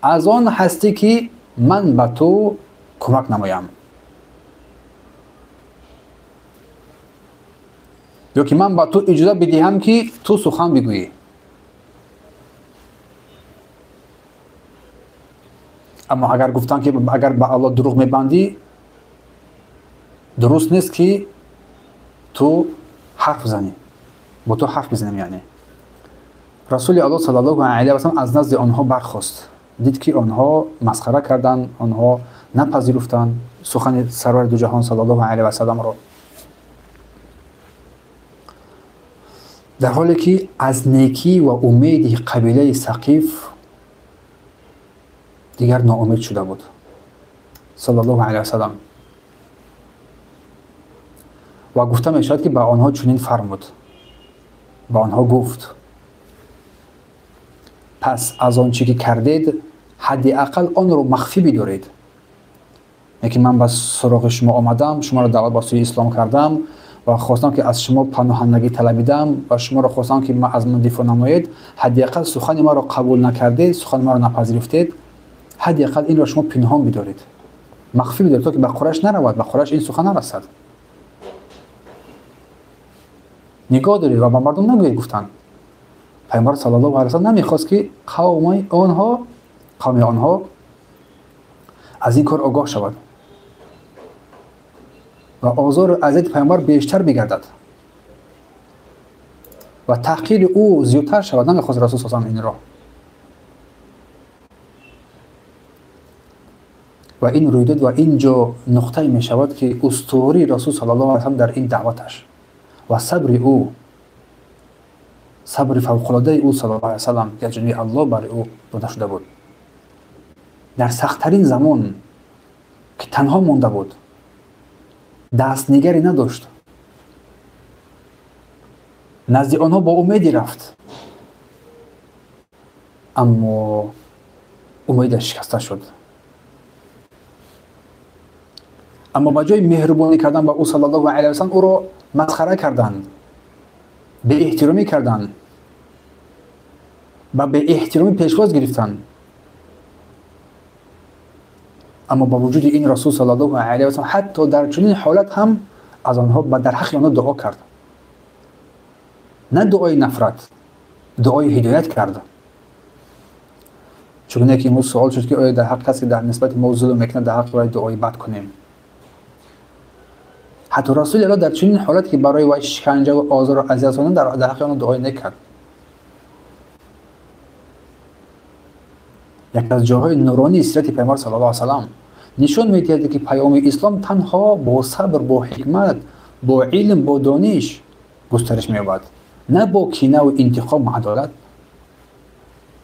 از آن هستی که من به تو کمک نمایم، یا که من به تو اجازه بدهم که تو سخن بگویی. اما اگر گفتن که اگر به الله دروغ میبندی درست نیست که تو حرف زنی، با تو حرف بزنیم. یعنی رسول الله صلی الله علیه و سلم از نزد آنها برخاست، دید که آنها مسخره کردند، آنها نپذیرفتند سخن سرور دو جهان صلی الله علیه و سلم را، در حالی که از نیکی و امید قبیله ثقیف دیگر ناامید شده بود صلی الله علیه و سلم. و گفته می شود که به آنها چنین فرمود، به آنها گفت پس از آنچه که کردید حداقل آن را مخفی بدارید. یکی من به سراغ شما آمدم، شما را دعوت به سوی اسلام کردم و خواستم که از شما پناهندگی طلبیدم و شما را خواستم که از من دفاع نمایید. حداقل سخن ما را قبول نکردید، سخن ما را نپذیرفتید، حداقل این را شما پنهان بدارید، مخفی بدارید تا که به قریش نرود، به قریش این سخن نرسد. نگاه دارید و به مردم نگویید. گفتند پیامبر صلی الله علیه و سلم نمیخواست که قوم آنها از این کار آگاه شود و آزار و اذیت پیامبر بیشتر بگردد و تحقیر او زیادتر شود. نمیخواست رسول صلی الله علیه و این را. و این رویداد و اینجا نقطه می شود که اسطوره رسول صلی الله علیه و سلم در این دعوتش و صبر او، صبر فوق‌العاده او صلی الله علیه و سلم که جنبی الله برای او داده شده بود. در سخت‌ترین زمان که تنها مانده بود، دست نگری نداشت، نزد آنها با امیدی رفت، اما امیدش شکسته شد. اما با جای مهربانی کردن با او صلی الله علیه و سلم او را مسخره کردند، به احترامی کردند و به احترامی پیشواز گرفتند. اما با وجود این رسول صلی الله علیه و سلم حتی در چنین حالت هم از آنها در حق آنها دعا کرد، نه دعای نفرت، دعای هدایت کرد. چون یکی امروز سوال شد که آیا در حق کسی در نسبت ما ظلم میکنه در حق برای دعای بد کنیم؟ حتی رسول الله در چنین حالت که برای وی شکنجه و آزار و اذیت کردن در حق آنها دعای نکرد. یک از جاهای نورانی سیرت پیامبر صلی الله علیه و سلم نشون می‌دهد که پیام اسلام تنها با صبر، با حکمت، با علم، با دانش گسترش می‌یابد، نه با کینه و انتقام و عدالت.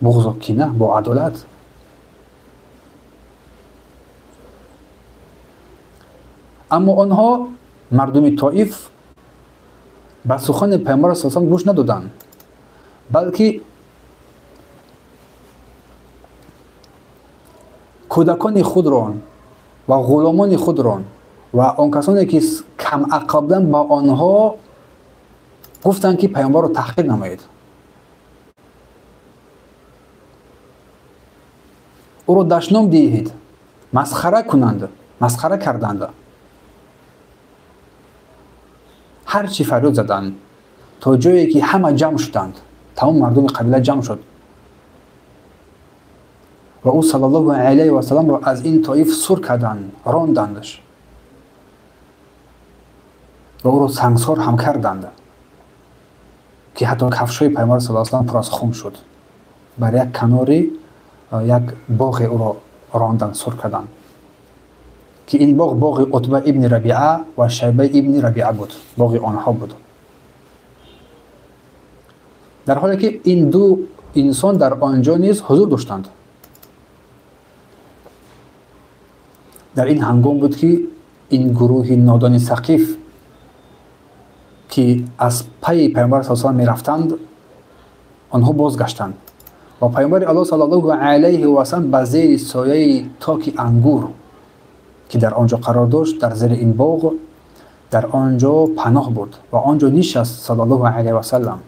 بغض و کینه با عدالت. اما آنها مردم طائف به سخن پیامبر صلی الله علیه و آله گوش ندادند، بلکه کودکان خود را و غلامان خود را و آن کسانی که کم عقل بودند با آنها گفتند که پیامبر را تحقیر نمایید، او را دشنام دهید، مسخره کنند، مسخره کردند. هر چی فریاد زدند تا جایی که همه جمع شدند، تمام مردم قبیله جمع شد و او صلی الله علیه و سلم را از این طایف سور کردند، راندندش و او را سنگسار هم کردند که حتی کفشای پیامبر صلی الله علیه و سلم پر از خون شد. بر یک کناری یک باغ او را راندند، سور کردند که این باغ عتبه ابن ربیعه و شیبه ابن ربیعه بود، باغ آنها بود. در حالی که این دو انسان در آنجا نیز حضور داشتند. در این هنگام بود که این گروه نادان ثقیف که از پی پیامبر صلی الله علیه و آله می‌رفتند، آنها بازگشتند و پیامبر الله صلی الله علیه و سلم به زیر سایه تاک انگور که در آنجا قرار داشت، در زیر این باغ در آنجا پناه برد و آنجا نشست صلی الله علیه و سلم.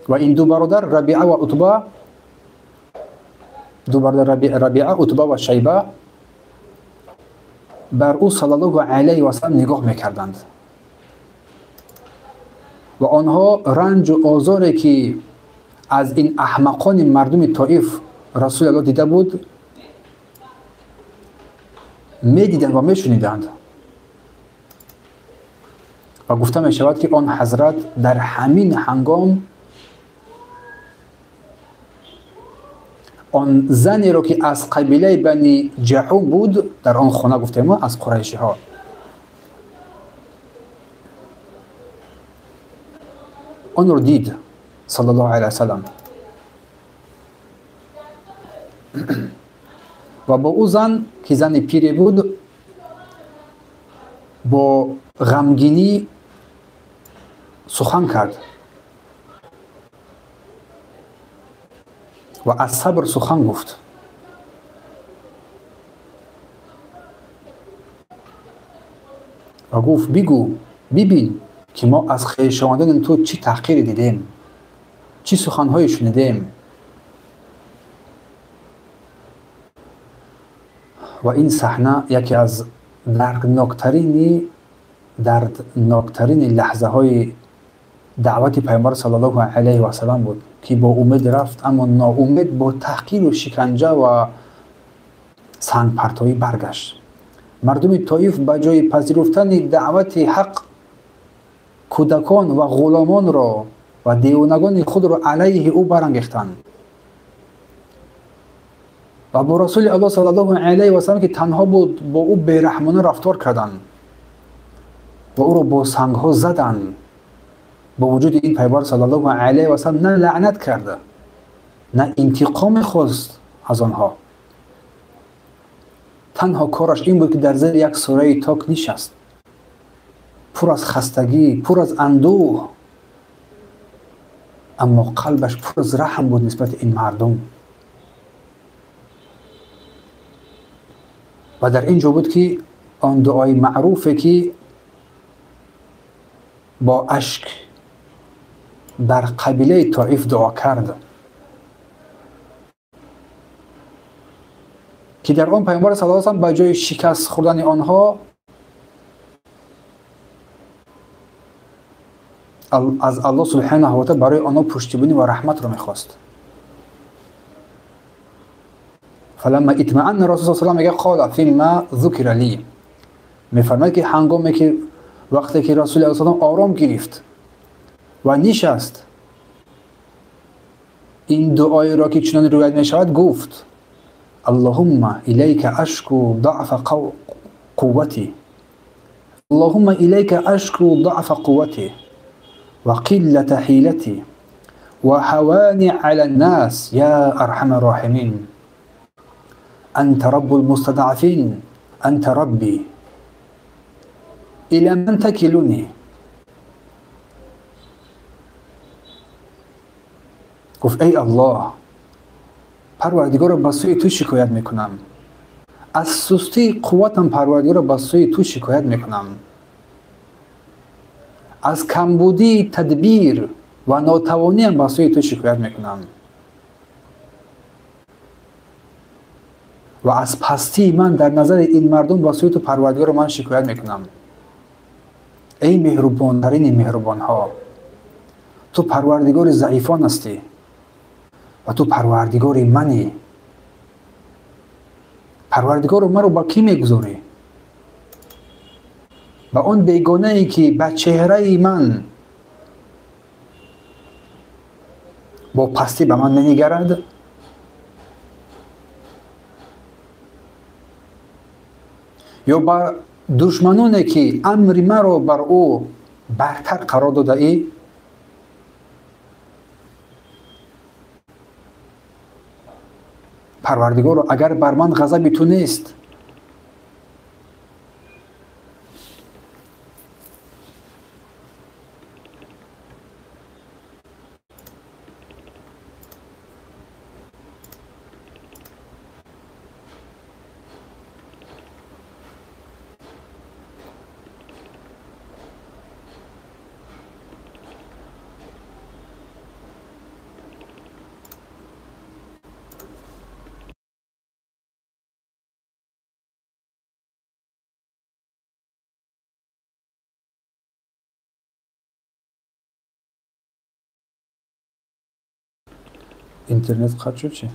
و این دو برادر ربیعه و عتبه، دو برادر ربیعه، عتبه و شیبه بر او صلی الله علیه و سلم نگاه میکردند و آنها رنج و آزاری که از این احمقان مردم طائف رسول الله دیده بود میدیدند و میشنیدند و گفته می شود که آن حضرت در همین هنگام آن زنی را که از قبیله بنی جحوم بود، در آن خانه گفته ما از قریشی ها، آن را دید صلی الله علیه و سلم و با او زن که زن پیری بود با غمگینی سخن کرد و از صبر سخن گفت و گفت بگو، ببین که ما از خویشاوندان تو چی تحقیر دیدیم، چی سخنهای شنیدیم. و این صحنه یکی از دردناکترین لحظه های دعوت پیامبر صلی الله علیه و سلم بود که با امید رفت اما ناامید با تحقیر و شکنجه و سنگ پرتایی برگشت. مردم طائف به جای پذیرفتن دعوت حق کودکان و غلامان را و دیوانگان خود را علیه او برانگیختند و با رسول الله صلی الله علیه و سلم که تنها بود با او بیرحمانه رفتار کردند و او را با سنگ ها زدند. با وجود این پیامبر صلی الله علیه و سلم نه لعنت کرده نه انتقام خواست از آنها، تنها کارش این بود که در زیر یک سایه تاک نشست، پر از خستگی، پر از اندوه، اما قلبش پر از رحم بود نسبت این مردم. و در اینجا بود که آن دعای معروفه که با اشک بر قبیله طائف دعا کرد که در آن پیامبر صلی الله علیه و سلم به جای شکست خوردن آنها از الله سبحانه و تعالی برای آنها پشتیبانی و رحمت را میخواست. فلما اطمأن رسول صلی الله علیه و سلم قال فیما ذکر لی، میفرماید که هنگامی که وقتی که رسول الله صلی الله علیه و سلم آرام گرفت و نشست، این دعای را که چنان روایت می شود گفت اللهم الیک اشکو ضعف قوتی، اللهم الیک اشکو ضعف قوتی و قلت حیلتی وهواني على الناس يا أرحم الراحمين. أنت رب المستضعفين، أنت ربي، إلى من تكلني؟ گفت ای الله، پروردگار به سوی تو شکایت میکنم، از سستی قوتم پروردگار به سوی تو شکایت میکنم، از کمبودی تدبیر و ناتوانیم به سوی تو شکایت میکنم و از پستی من در نظر این مردم به سوی تو پروردگار من شکایت میکنم. ای مهربان ترین مهربان ها، تو پروردگار ضعیفان هستی و تو پروردگار منی. پروردگار من رو با کی میگذاری؟ با اون بیگانه ای که به چهره من با پستی به من ننگرد؟ یا با دشمنانی که امر مرا بر او برتر قرار داده ای؟ پروردگار اگر بر من غضب تو نیست، اینترنت قطع شد چی؟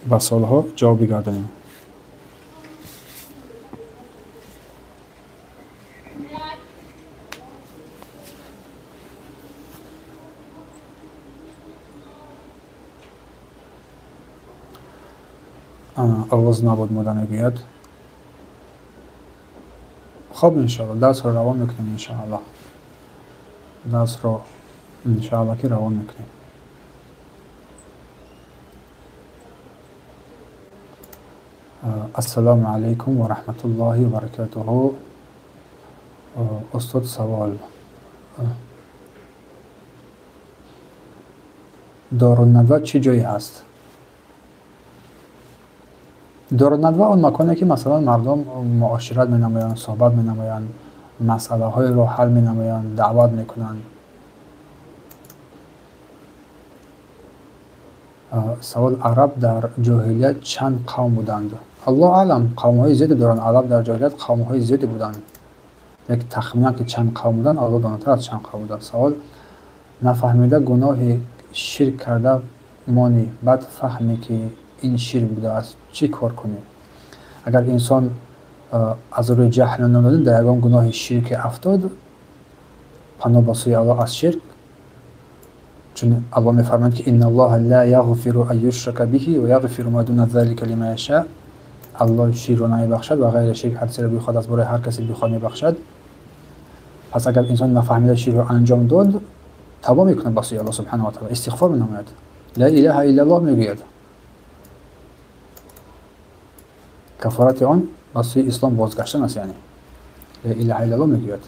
با سوالها جواب بگردانیم. آواز نبود مدن بیاد. خب انشاءالله درس رو روان میکنیم. انشاءالله درس رو انشاءالله که روان میکنیم. السلام علیکم و رحمت الله و برکاته. استاد سوال، دارالندوه چه جایی هست؟ دارالندوه اون مکانی که مثلا مردم معاشرت می نمایند، صحبت می نمایند، مسئله های رو حل می نمایند، دعوت می کنند. سوال، عرب در جاهلیت چند قوم بودند؟ الله اعلم، قوم های زیادی دارند. عرب در جاهلیت قوم های زیادی بودند. یک تخمینا که چند قوم بودند الله داناتر از چند قوم بودند. سوال، نفهمیده گناه شرک کرده مانی، بعد فهمی که این شرک بوده است چی کار کنیم؟ اگر انسان از روی جهل نادانی در یگان گناه شرک افتاد، پناه به سوی الله از شرک، چون الله میفرماید که ان الله لا یغفر ان یشرک به و یغفر ما دون ذلک لمن یشاء. الله شرک را نمیبخشد و غیر شرک هر چیزی را بخواد از برای هر کسی بخواد میبخشد. پس اگر انسان نفهمیده شرک را انجام داد، توبه میکنه به سوی الله سبحانه و تعالی، استغفار می‌نماید، لا اله الا الله میگوید، کفارت آن به سوی اسلام بازگشتن است. یعنی لا اله الا الله میگوید.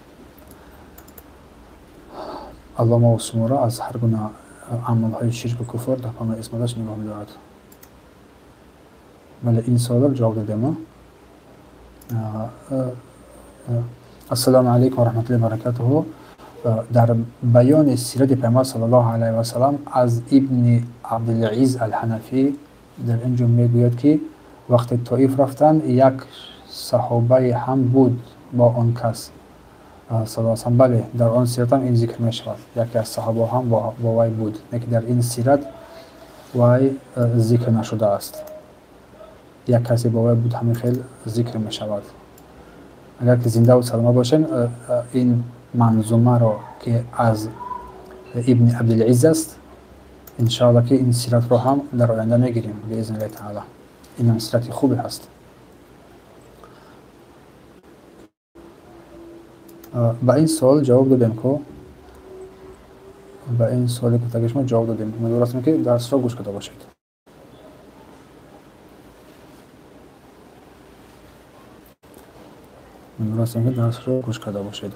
الله ما و شما را از هر گونه عمل‌های شرک و کفر در پناه اسم ازش نگاه می‌دارد. بله این سوال رو جواب دادم. السلام علیکم و رحمت الله و برکاته. در بیان سیرت پیامبر صلی الله علیه و سلم از ابن عبدالعزیز الحنفی در اینجا میگوید که وقتی طائف رفتن یک صحابه هم بود با آن کس صلی الله علیه و بله در آن سیرت هم این ذکر می شود، یکی از صحابه هم با وی بود، لیکن در این سیرت وی ذکر نشده است. یک کسی با وی بود همین خیلی ذکر می شود. اگر که زنده و سلامت باشین این منظومه رو که از ابن عبدالعزیز است انشاءالله که این سیرت رو هم در آینده میگیریم باذن الله تعالی. این هم سیرت خوبی هست. با این سوال جواب دادیم که با این سوالی که تگه شما جواب دادیم. امیدوار هستم که درس را گوش کرده باشید. امیدوار هستم که درس را گوش کرده باشید.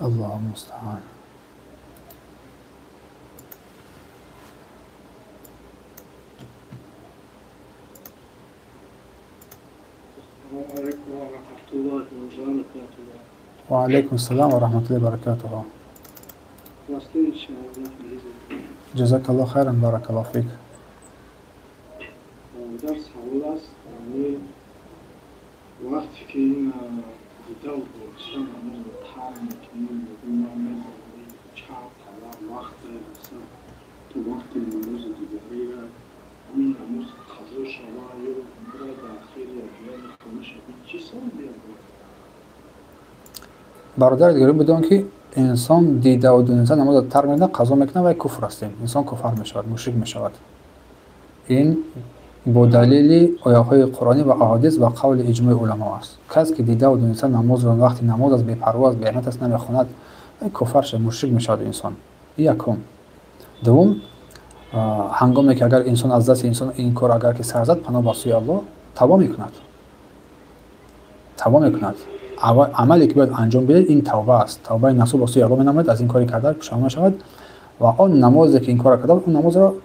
الله المستعان. و علیکم السلام و رحمت الله و برکاته. جزاک الله خیرا بارک الله فیک. در سوال است وقتی که این دیده و باشم همون تر میکنیم ببینم چهار طلا وقت مثلا تو وقت نماز دیگری را این نماز قضا شما یا برای داخل یا بیان کنه شدید چی سال بیاد؟ برادر دیگری بدون که انسان دیده و دونسته نماز تر میکنه قضا میکنه و کفر است. انسان کفر میشود، مشرک میشود. این با دلیل آیه‌های قرآنی و احادیث و قول اجماع علما است. کسی که دیده و دونسته نماز رو وقتی نماز از بی‌پروا است، بی‌اهمیت است نمیخواند، کفر شد، مشرک میشود انسان. یکم. دوم، هنگامی که اگر انسان از دست انسان این کار اگر که سر زد، پناه به سوی الله توبه میکند. توبه میکند. عملی که باید انجام بده این توبه است. توبه نصوح به سوی الله مینماید، از این کاری کرده پشیمان شود و آن نمازی که این کار کرده اون نماز را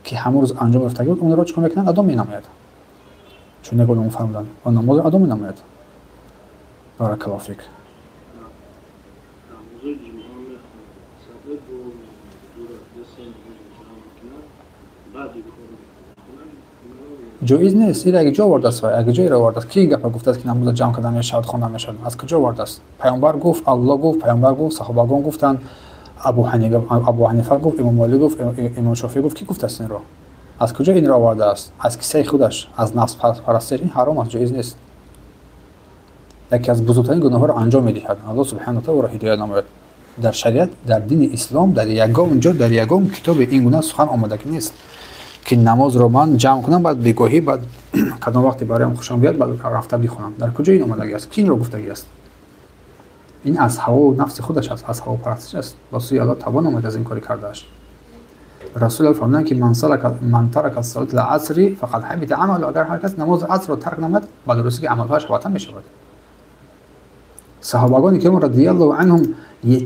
که همون روز انجام افتاده بود اون را چیکار میکنن؟ ادامه مینماید. چون نگاه اون فرمودن آن نماز را ادامه مینماید. بارک الله فیک. جایز نیست. این اگه جا آورده است، اگه جایی را آورده است، کی گپ گفته است که نماز جمع کردن یا شهادت خواندن میشد؟ از کجا آورده است؟ پیامبر گفت، الله گفت، پیامبر گفت، صحابگان گفتن، ابو حنیفه گفت، امام مالک گفت، امام شافعی گفت. کی گفته است این را؟ از کجا این را آورده است؟ از کیسه خودش، از نفس پرستی. این حرام است، جایز نیست. یکی از بزرگترین گناه‌ها را انجام می‌دهد. الله سبحانه و تعالی را هدایت نماید. در شریعت، در دین اسلام، در یگام جا، در یگام کتاب این گونه سخن آمده که نیست که نماز رو من جمع کنم، بعد بگاهی، بعد کدام وقتی برایم خوشم بیاد بعد رفته بخونم. در کجا این آمده است؟ کی این رو گفته است؟ این از هوا و نفس خودش است، از هوا پرستش است. واسه الله توان آمد از این کاری کرده است. رسول الله فرمودند که من ترک الصلاه العصر فقط حبط عمل. اگر هر کس نماز عصر رو ترک نمود، بعد روزی که عملهاش باطل میشود. صحابگان کرام رضی الله عنهم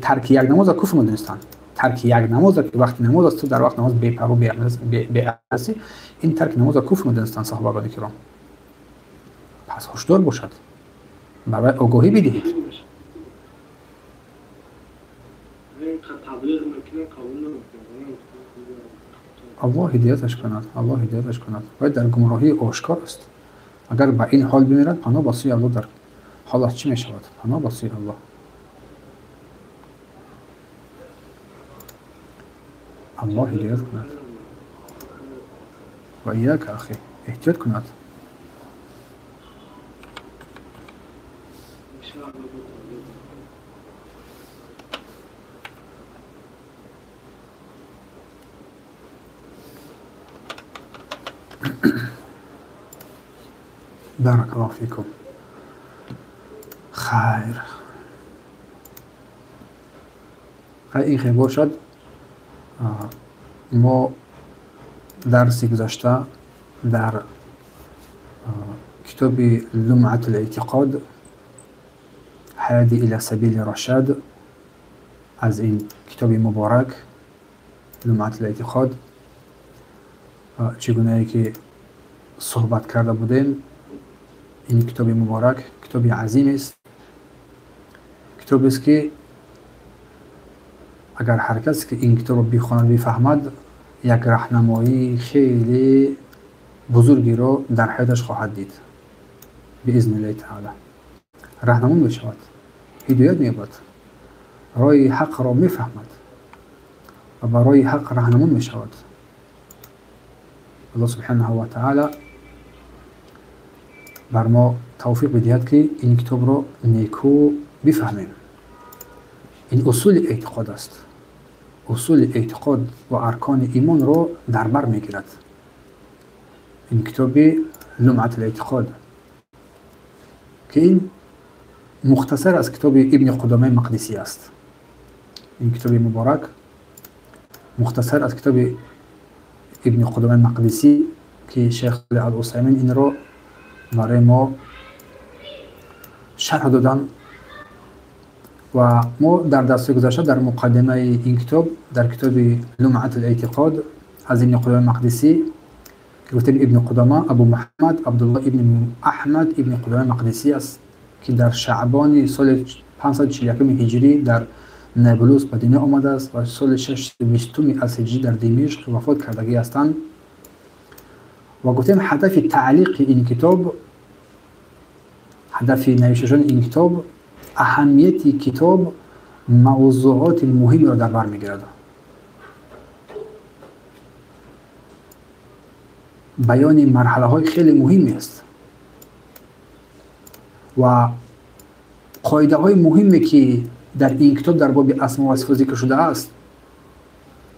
ترک یک نماز کفر می‌دانستند. ترک یک نماز که وقتی نماز است، تو در وقت نماز بی‌پروا بی‌عرضی، این ترک نماز کفر می‌دانستند صحابگان کرام. پس هوشیار باشد، برای آگاهی بدهید. الله هدایتش کند، الله هدایتش کند. باید در گمراهی آشکار است. اگر به این حال بمیرد، پناه به سوی الله در حالش چی میشود؟ پناه به سوی الله. الله هدایت کند. و ایاک اخی، احتیاط کند. بارك الله فيكم. خیر. این خیلی باشد. ما درسی گذشته در کتاب لمعة الاعتقاد هادی الى سبیل رشاد، از این کتاب مبارک لمعة الاعتقاد چگونه ای که صحبت کرده بودیم. این کتاب مبارک کتاب عظیم است. کتابی است که اگر هر کس که این کتاب رو بخواند بفهمد، یک راهنمایی خیلی بزرگی رو در حیاتش خواهد دید. باذن الله تعالی راهنمون میشود، هدایت می‌یابد، راه حق را میفهمد و برای حق راهنمون میشود. الله سبحانه و تعالی بر ما توفیق بدهد که این کتاب رو نیکو بفهمیم. این اصول اعتقاد است. اصول اعتقاد و ارکان ایمان رو در بر میگیرد. این کتاب لمعة الاعتقاد که این مختصر از کتاب ابن قدامه مقدسی است. این کتاب مبارک مختصر از کتاب ابن قدامه مقدسی که شیخ العثیمین این رو برای ما شرح دادن و ما در درس گذشته در مقدمه این کتاب، در کتاب لمعة الاعتقاد از ابن قدامه مقدسی که گفتیم ابن قدامه ابو محمد عبدالله ابن احمد ابن قدامه مقدسی است که در شعبان سال 541 هجری در نابلس به دنیا آمده است و سال 620 از هجری در دمشق وفات کردگی هستند. و گفتیم هدف تعلیق این کتاب، هدف نوشتن این کتاب، اهمیت کتاب موضوعات مهمی را در بر میگیرد. بیان مرحله های خیلی مهمی است و قاعده های مهمی که در این کتاب در باب اسماء و صفات ذکر شده است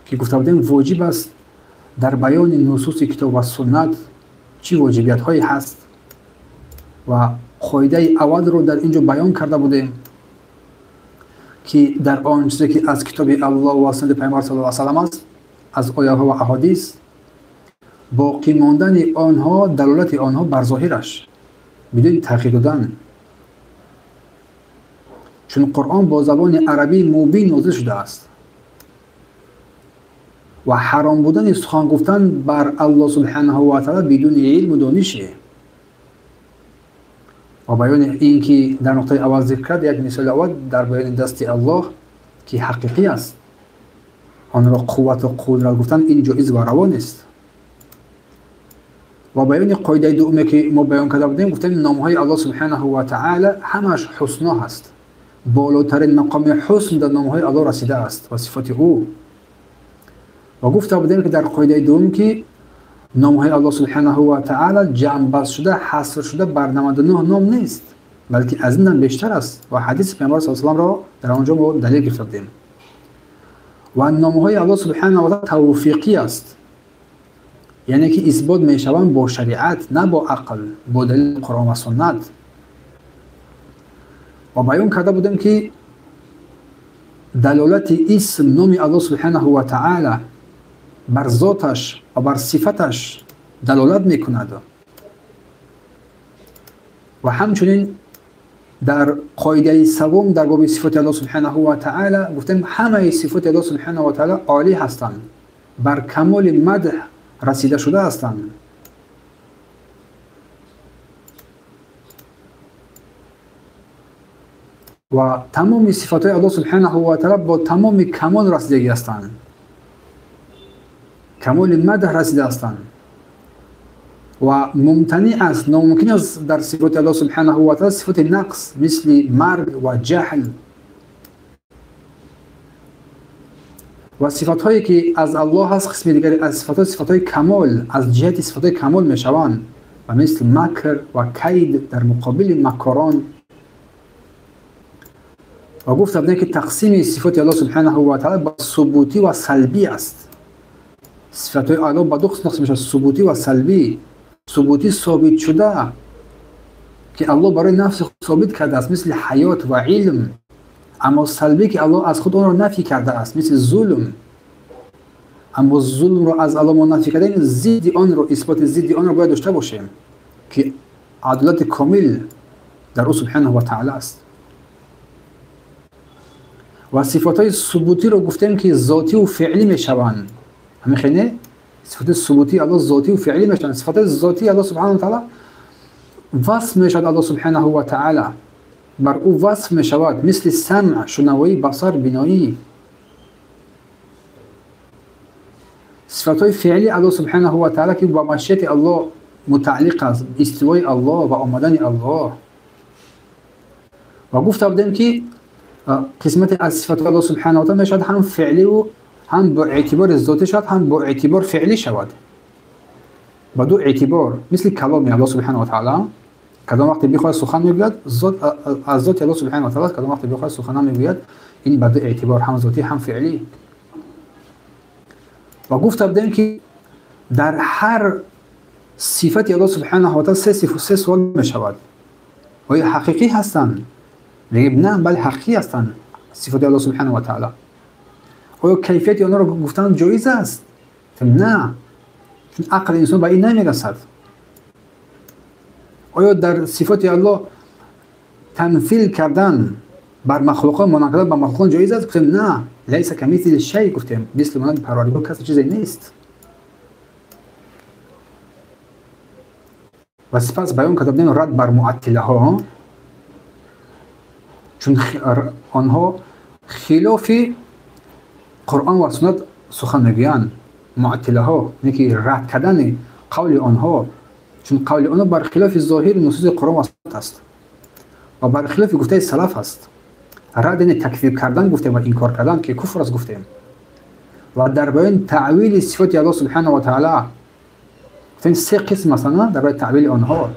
که گفته بودیم واجب است در بیان نصوص کتاب و سنت چی واجبیت هایی هست و قاعده اول رو در اینجا بیان کرده بودیم که در آن چیزی که از کتاب الله و سنت پیامبر صلی الله علیه و سلم است، از آیه ها و احادیث، باقی ماندن آنها دلالت آنها بر ظاهرش بدون تحقیق دادن، چون قرآن با زبان عربی مبین نازل شده است و حرام بودن سخن گفتن بر الله سبحانه و تعالی بدون علم و دانشه. و بیان این که در نقطه اول ذکر کرد، یک مثال اول در بیان دست الله که حقیقی است، آن را قوت و قدرت گفتن این جایز و روا نیست. و بیان قاعده دومی که ما بیان کرده بودیم گفتیم نام‌های الله سبحانه و تعالی همش حسنا هست. بالاترین مقام حسن در نام‌های الله رسیده است و صفات او. و گفته بودیم که در قاعده دوم که نام‌های الله سبحانه و تعالی جمع بست شده حصر شده بر 99 نام نیست، بلکه از این هم بیشتر است و حدیث پیامبر صلی الله علیه و آله را در آنجا ما دلیل گرفته بودیم. و نام‌های الله سبحانه و تعالی توفیقی است، یعنی که اثبات میشوند با شریعت نه با عقل، با دلیل قرآن و سنت. و بیان کرده بودیم که دلالت اسم نام الله سبحانه و تعالی بر ذاتش و بر صفتش دلالت میکند. و همچنین در قاعده سوم در باب صفات الله سبحانه و تعالی گفتیم همه صفات الله سبحانه و تعالی عالی هستند، بر کمال مدح رسیده شده هستند. و تمام صفات الله سبحانه و تعالی با تمام کمال رسیدگی هستند، کمال مدح رسیده هستند. و ممتنع است، ناممکن است در صفات الله سبحانه و تعالی صفات نقص مثل مرگ و جهل و صفات هایی که از الله هست قسم دیگری از صفات های کمال از جهت صفات کمال می شوند و مثل مکر و کید در مقابل مکران. و گفته بودیم که تقسیم صفات الله سبحانه و تعالی با ثبوتی و سلبی است. صفات های الله با دو قسم میشه، ثبوتی و سلبی. ثبوتی ثابت شده که الله برای نفس خود ثابت کرده است مثل حیات و علم، اما سلبی که الله از خود آن را نفی کرده است مثل ظلم. اما ظلم را از الله ما نفی کرده، این ضد آن را، اثبات ضد آن را باید داشته باشیم که عدالت کامل در او سبحانه و تعالی است. و صفات های ثبوتی رو گفتیم که ذاتی و فعلی می شوند. همین خیلی صفات ثبوتی الله ذاتی و فعلی می شوند. صفات ذاتی الله سبحانه و تعالی وصف می شود الله سبحانه و تعالی بر او وصف می شود مثل سمع، شنوایی، بصر، بینایی. صفات های فعلی الله سبحانه و تعالی که با مشیت الله متعلق است، استوای الله و آمدن الله. و گفته بودیم که قسمت از صفات الله سبحانه و تعالی می شود هم فعلی و هم با اعتبار ذاتی شود هم با اعتبار فعلی شود، با دو اعتبار. مثل کلام الله سبحانه و تعالی، کدام وقتی بخواهد سخن میگوید از ذات الله سبحانه و تعالی، کدام وقتی بخواهد سخن میگوید این با دو اعتبار، هم ذاتی هم فعلی. و گفته بودیم که در هر صفت الله سبحانه و تعالی سه سوال می شود. آیا حقیقی هستند؟ میگیم نه، بله حقیقی هستند صفات الله سبحانه و تعالی. آیا کیفیت آنها را گفتن جایز است؟ نه، چون عقل انسان به این نمیرسد. آیا در صفات الله تمثیل کردن بر مخلوقات، مانند کردن بر مخلوقات جایز است؟ گفتیم نه، لیس کمثل شیء، گفتیم مثل مانند پروردگار کسی چیزی نیست. و سپس بیان کرده بودیم رد بر معطله ها، چون آنها خلاف قرآن و سنت سخن میگویند. معطله ها اینکه رد کردن قول آنها، چون قول آنها برخلاف ظاهر نصوص قرآن و سنت است و برخلاف گفته سلف است. رد یعنی تکذیب کردن گفتیم و انکار کردن که کفر است گفتیم. و در بیان تعویل صفات الله سبحانه و تعالی گفتیم سه قسم مثلا در بیان تعویل آنها.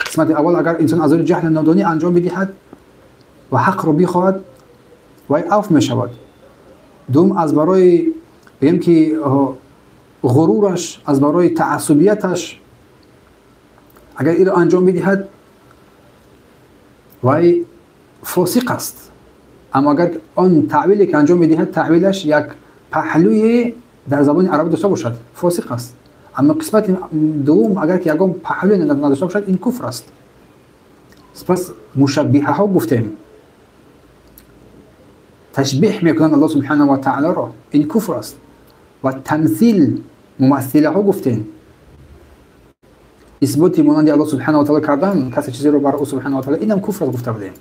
قسمت اول اگر انسان از جهل نادانی انجام بدهد و حق را بخواهد و عفو می شود. دوم از برای بگیم که غرورش، از برای تعصبیتش اگر این را انجام بدهد و فاسق است. اما اگر آن تعویلی که انجام بدهد تعویلش یک پهلوی در زبان عربی داشته باشد فاسق است. اما قسمت دوم اگر که یگان پهلوی نداشته باشد این کفر است. پس مشبهه ها گفتیم تشبیه میکنن الله سبحانه و تعالی را، این کفر است. و تمثیل ممثله ها گفتیم اثبات مانند الله سبحانه و تعالی کردن، کسی چیزی رو بر او سبحانه و تعالی، اینم کفر است گفته بودیم.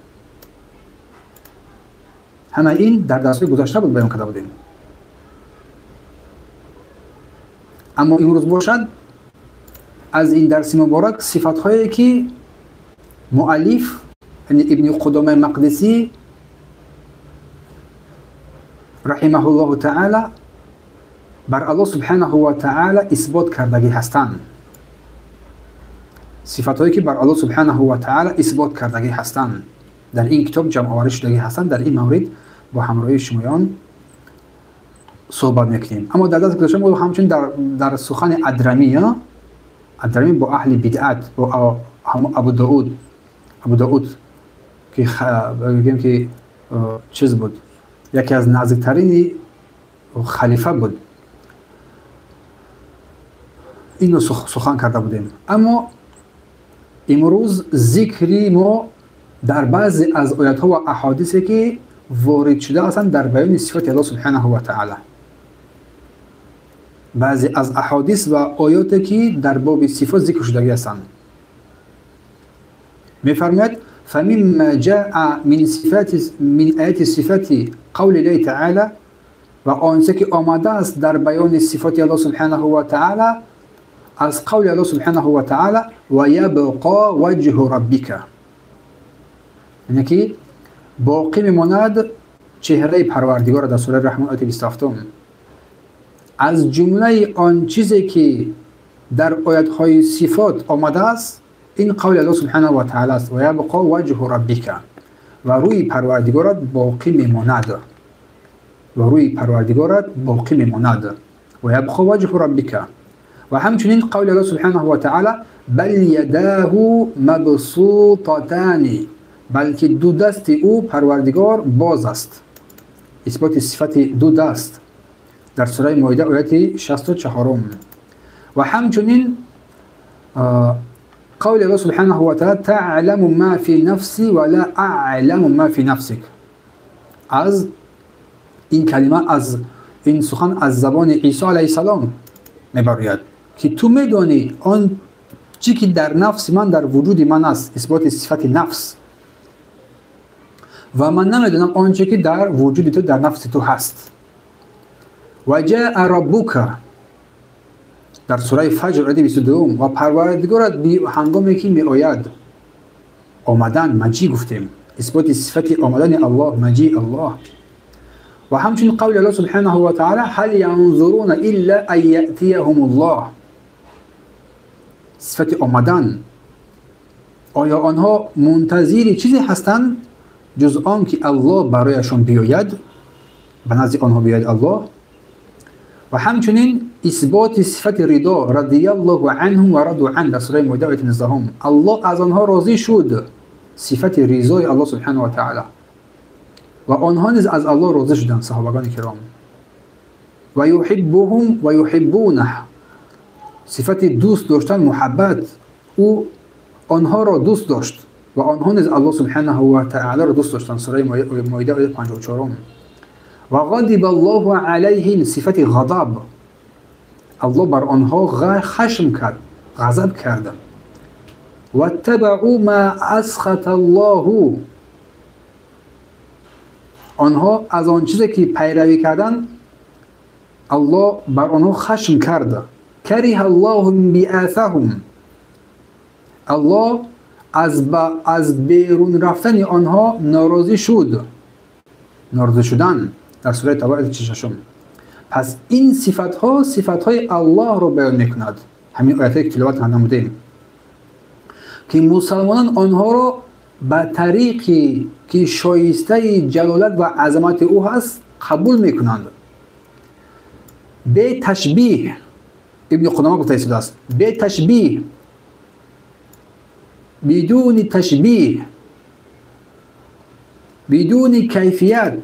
همه این در درس‌های گذشته بود بیان کرده بودیم. اما امروز باشد از این درس مبارک صفات هایی که مؤلف یعنی ابن قدامه مقدسی رحمه الله تعالی بر الله سبحانه و تعالی اثبات کردگی هستند. صفات هایی که بر الله سبحانه و تعالی اثبات کردگی هستند در این کتاب جمع آوری شدگی هستند. در این مورد با همراهی شمایان صحبت میکنیم. اما در دست گذاشتم همچنین در سخن ادرمی با اهل بدعت با ابو داود که بگیم که چیز بود، یکی از نزدیکترین خلیفه بود، اینو سخن کرده بودیم. اما امروز ذکری ما در بعضی از آیات ها و احادیثی که وارد شده هستند در بیان صفات الله سبحانه و تعالی. بعضی از احادیث و آیاتی که در باب صفات ذکر شده هستند. می‌فرماید فمما جاء من آیات صفات قول الله تعالی، و آنچه که آمده است در بیان صفات الله سبحانه و تعالی از قول الله سبحانه و تعالی و یبقى وجه ربک، یعنی که باقی میماند چهره پروردگار در سوره رحمان آیه 27. از جمله آن چیزی که در آیات های صفات آمده است این قول الله سبحانه و تعالی است و یبقى وجه ربک، و روی پروردگارت باقی میماند، و روی پروردگارت باقی میماند و یبقى وجه ربک. و همچنین قول الله سبحانه و تعالی بل یداه مبسوطتان، بلکه دو دست او پروردگار باز است، اثبات صفت دو دست در سوره مائده آیه 64. و همچنین قول الله سبحانه و تعالی تعلم ما فی نفسی ولا اعلم ما فی نفسک، از این کلمه، از این سخن از زبان عیسی علیه السلام میبرید که تو میدانی آن چی که در نفس من، در وجود من است، اثبات صفت نفس، و من نمیدونم آنچه که در وجود تو، در نفس تو هست. و جاء ربک در سوره فجر آیه 22، و پروردگارت هنگامی که می آید، آمدن مجیع گفتیم، اثبات صفت آمدن الله، مجیع الله. و همچنین قول الله سبحانه و تعالی هل ینظرون الا ان یأتیهم الله، صفت آمدن، آیا آنها منتظر چیزی هستند جز آن که الله برایشان بیاید، به نزد آنها بیاید الله. و همچنین اثبات صفت رضا، رضی الله عنهم و رضوا عنه در سوره مائده آیه 19، الله از آنها راضی شد، صفت رضای الله سبحانه و تعالی، و آنها نیز از الله راضی شدند، صحابگان کرام. و یحبهم و یحبونه، صفت دوست داشتن، محبت، او آنها را دوست داشت و آنها نیز الله سبحانه و تعالی را دوست داشتند، سوره مائده آیه 54. و غضب الله علیهم، صفت غضب، الله بر آنها خشم کرد، غضب کرد. و اتبعوا ما اسخط الله، آنها از آن چیزی که پیروی کردند الله بر آنها خشم کرد. کره الله بعثهم، الله از بیرون رفتن آنها ناراضی شد، ناراضی شدن در سوره توبه آیه 6. پس این صفت های الله رو بیان میکند. همین آیاتی که تلاوت نمودیم که مسلمانان آنها رو به طریقی که شایسته جلالت و عظمت او هست قبول میکنند، به تشبیه. ابن قدامه گفته است به تشبیه، بدون تشبیه، بدون کیفیت،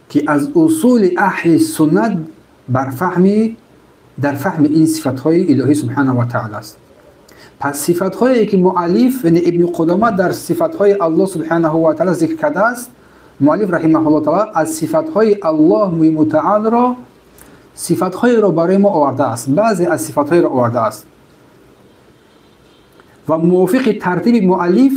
که از اصول اهل سنت در فهم این صفت‌های الهی سبحانه و تعالی است. پس صفت‌هایی که مؤلف یعنی ابن قدامه در صفت‌های الله سبحانه و تعالی ذکر کرده است، مؤلف رحمه الله تعالی از صفت‌های الله متعال را صفت‌های را برای ما آورده است، بعضی از صفت‌های را آورده است و موافق ترتیب مؤلف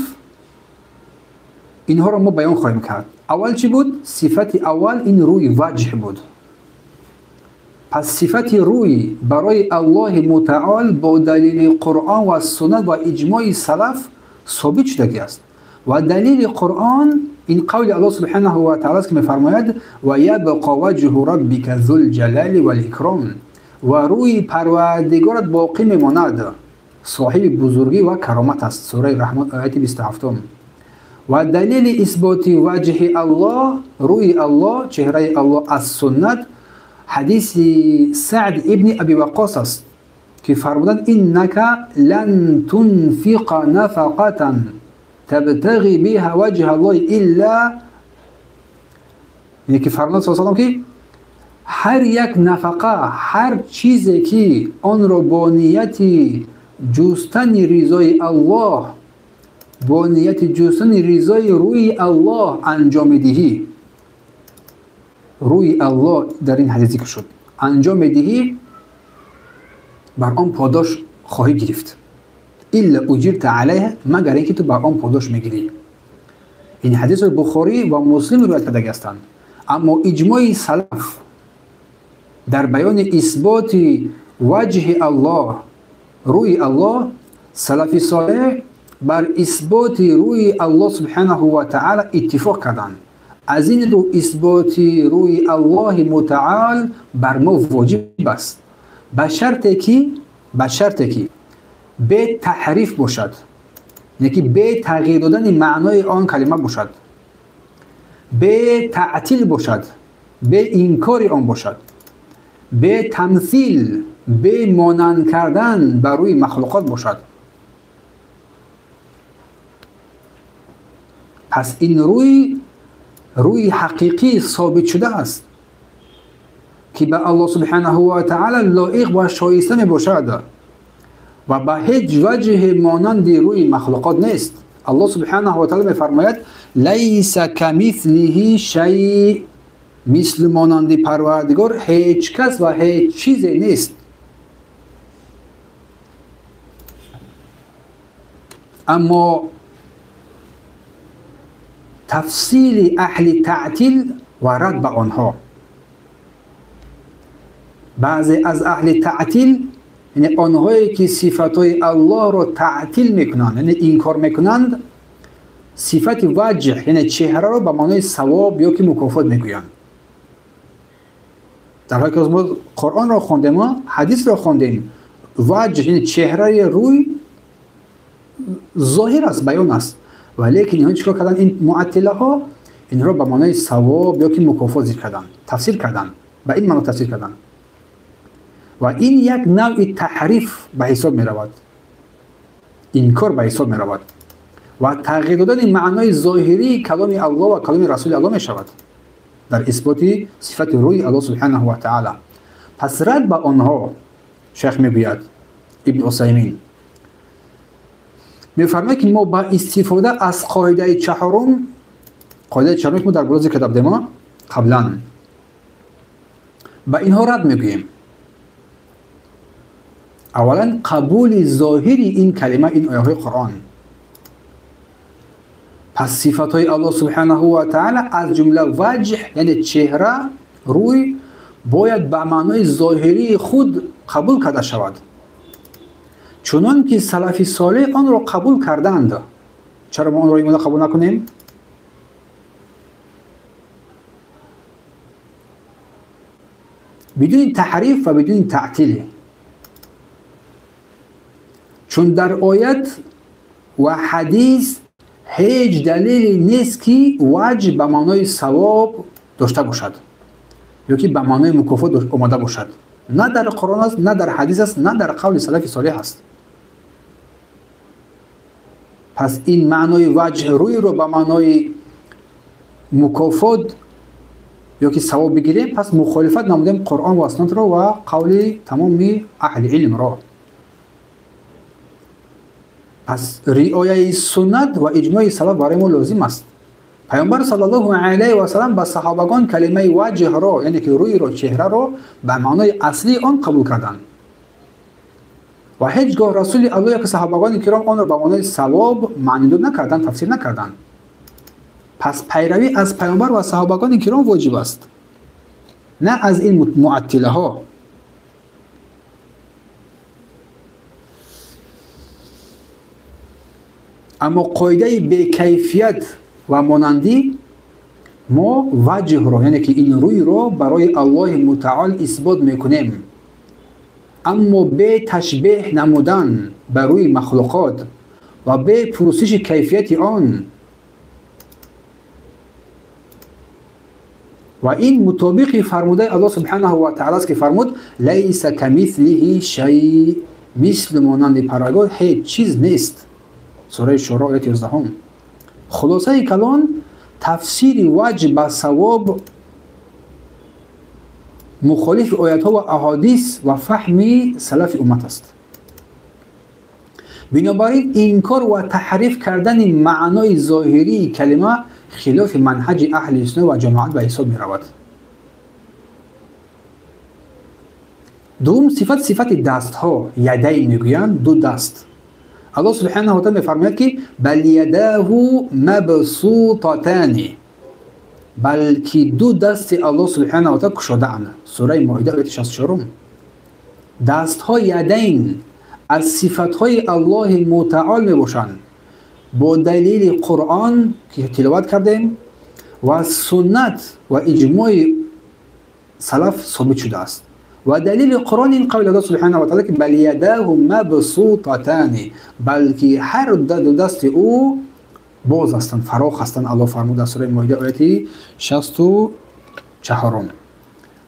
اینها را ما بیان خواهیم کرد. اول چی بود؟ صفت اول این روی وجه بود. پس صفت روی برای الله متعال با دلیل قرآن و سنت و اجماع سلف ثابت شده است و دلیل قرآن این قول الله سبحانه و تعالی است که می‌فرماید و یبقى وجه ربک ذو الجلال والاکرام و روی پروردگارت باقی میماند صاحب بزرگی و کرامت است. سوره رحمت آیه 27. و دلیل اثبات وجه الله روی الله چهره الله از سنت حدیث سعد ابن ابی وقاص است که فرمودند اینک لن تنفق نفقة تبتغي بها وجه الله الا، یعنی که فرمودند صلی الله علیه و آله که هر یک نفقه، هر چیزی که آن را با نیت جستن رضای الله، با نیت جستن رضای روی الله انجام دهی، روی الله در این حدیث ذکر شد، انجام دهی بر آن پاداش خواهی گرفت. الا اجرت علیه، مگر اینکه تو بر آن پاداش میگیری. این حدیث رو بخاری و مسلم روایت کرده هستند. اما اجماع سلف در بیان اثبات وجه الله، روی الله، سلف صالح بر اثبات روی الله سبحانه و تعالی اتفاق کردند. از این رو اثبات روی الله متعال بر ما واجب است، به شرطی که به تحریف باشد، یعنی که به تغییر دادن معنای آن کلمه باشد، به تعطیل باشد، به انکار آن باشد، به تمثیل، به مانند کردن بر روی مخلوقات باشد. پس این روی حقیقی ثابت شده است که به الله سبحانه و تعالی لایق و شایسته می باشد و به هیچ وجه مانند روی مخلوقات نیست. الله سبحانه و تعالی می فرماید لیس کمثله شیء، مثل مانند پروردگار هیچ کس و هیچ چیزی نیست. اما تفصیل اهل تعطیل و رد به آنها، بعضی از اهل تعطیل یعنی آنهایی که صفاتهای الله را تعطیل میکنند، یعنی انکار میکنند، صفت وجه یعنی چهره را به معنای ثواب یا که مکافات میگویند. در حالی که ما قرآن را خواندیم، حدیث را خواندیم، وجه یعنی چهره روی ظاهر است، بیان است، ولیکن اینها چیکار کردن؟ این معطله ها این را به معنای ثواب یا که مکافات ذکر کردن، تفسیر کردن، به این معنی تفسیر کردن و این یک نوع تحریف به حساب می رود، انکار به حساب می رود و تغییر دادن معنای ظاهری کلام الله و کلام رسول الله می شود در اثبات صفت روی الله سبحانه و تعالی. پس رد به آنها شیخ میگوید ابن عثیمین میفرماید که ما با استفاده از قاعده چهارم که ما در بروز کتاب دیم قبلا با اینها رد میگوییم. اولا قبول ظاهری این کلمه، این آیه های قرآن. پس صفات های الله سبحانه و تعالی از جمله وجه یعنی چهره، روی، باید به معنای ظاهری خود قبول کرده شود، چنان که سلف صالح آن را قبول کردند. چرا ما آن را ایمان قبول نکنیم؟ بدون تحریف و بدون تعطیل. چون در آیت و حدیث هیچ دلیلی نیست که وجه به معنای ثواب داشته باشد یا که به معنای مکافات آمده باشد. نه در قرآن است، نه در حدیث است، نه در قول سلف صالح است. پس این معنای وجه روی رو به معنای مکافات یا که ثواب بگیریم، پس مخالفت نمودیم قرآن و سنت را و قول تمام اهل علم را. پس رعایت سنت و اجماع سلف برای ما لازم است. پیامبر صلی الله علیه و سلم به صحابگان کلمه وجه را یعنی که روی را، چهره را به معنای اصلی آن قبول کردند و هیچگاه رسول الله که صحابگان کرام آن را به معنای ثواب معنی نکردند، تفسیر نکردند. پس پیروی از پیامبر و صحابگان کرام واجب است، نه از این معطله ها اما قاعده بی‌کیفیت و مانندی ما وجه رو، یعنی که این روی رو برای الله متعال اثبات میکنیم، اما به تشبیه نمودن بر روی مخلوقات و به پرسش کیفیت آن و این مطابق فرموده الله سبحانه و تعالی است که فرمود لیس کمثله شیء، مثل مانند پروردگار هیچ چیز نیست. سوره شورا آیه 11. خلاصه کلام تفسیر وجه به ثواب مخالف آیات ها و احادیث و فهم سلف امت است. بنابراین انکار و تحریف کردن معنای ظاهری کلمه خلاف منهج اهل سنت و جماعت به حساب می رود. دوم صفت دست ها، یدین میگویند، دو دست. الله سبحانه و تعالی میفرماید که بل یداه مبسوطتان، بلکه دو دست الله سبحانه و تعالی گشاده اند. سوره مائده آیه 64. دست ها یدین از صفت های الله متعال می باشند با دلیل قرآن که تلاوت کردیم و سنت و اجماع سلف ثابت شده است. و دلیل قرآن این قول الله سبحانه و تعالی که بل یداه مبسوطتان، بلکه هر دو دست او باز هستند، فراخ هستند. الله فرمود در سوره مائده آیه 64.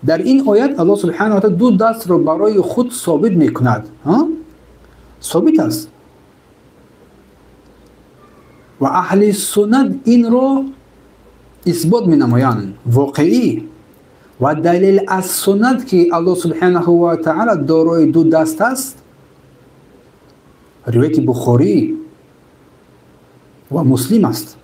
در این آیت الله سبحانه و تعالی دو دست را برای خود ثابت میکند. ثابت است و اهل سنت این را اثبات می نمایند واقعی. و دلیل از سنت که الله سبحانه و تعالی دارای دو دست است روایت بخاری و مسلم است.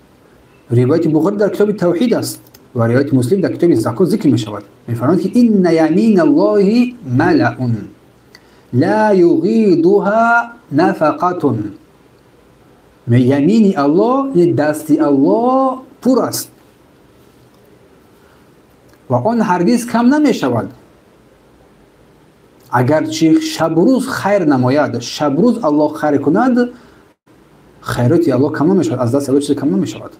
روایت بخاری در کتاب توحید است و روایت مسلم در کتاب زکات ذکر می شود. می فرماید که این یمین الله ملأ لا یغیضها نفقة، یمین الله، دست الله پر است و آن هرگز کم نمی شود. اگرچه شب روز خیر نماید، شب روز الله خیر کند، خیرات الله کم نمی شود، از دست الله چیز کم نمی شود.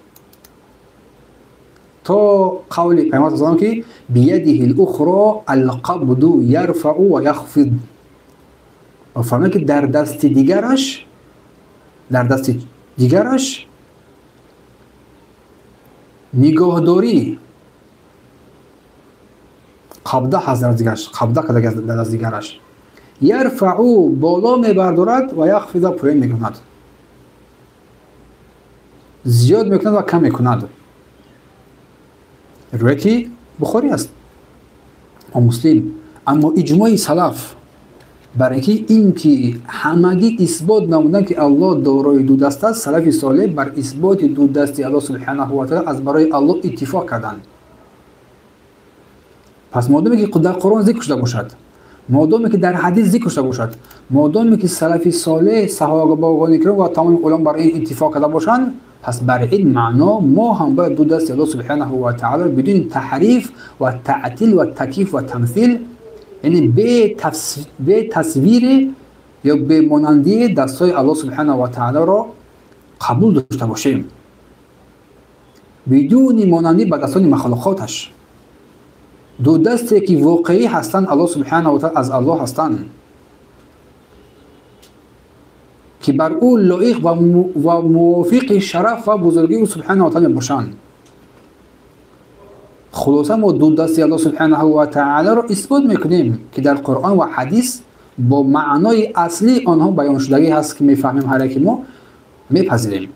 تا قول پیامبر صلی الله علیه و آله که بیده الاخرى القبض یرفع و یخفض، و فرماید که در دست دیگرش نگاهداری، قبضه هست در دیگرش، قبضه که در دست دیگرش، یرفع بالا میبردارد و یخفض پایین میکند، زیاد میکند و کم میکند. روایت بخاری است و مسلم. اما اجماع سلف برای اینکه همگی اثبات نمودن که الله دارای دو دست است، سلف صالح بر اثبات دو دستی الله سبحانه و تعالی از برای الله اتفاق کردند. پس مادامی که در قرآن ذکر شده باشد، مادامی که در حدیث ذکر شده باشد، مادامی که سلف صالح، صحابه کرام و تمام علما بر این اتفاق کرده باشند، پس بر این معنا ما هم باید دو دستی الله سبحانه و تعالی بدون تحریف و تعطیل و تکییف و تمثیل، یعنی به تصویر یا به مانندی دستای الله سبحانه و تعالی را قبول داشته باشیم، بدون مانندی به دستان مخلوقاتش. دو دستی که واقعی هستند الله سبحانه و تعالی از الله هستند که بر او لایق و موافق شرف و بزرگی او سبحانه و تعالی باشند. خلاصه ما دو دستی الله سبحانه و تعالی را اثبات میکنیم که در قرآن و حدیث با معنای اصلی آنها بیان شدگی هست که میفهمیم، هر که ما میپذیریم.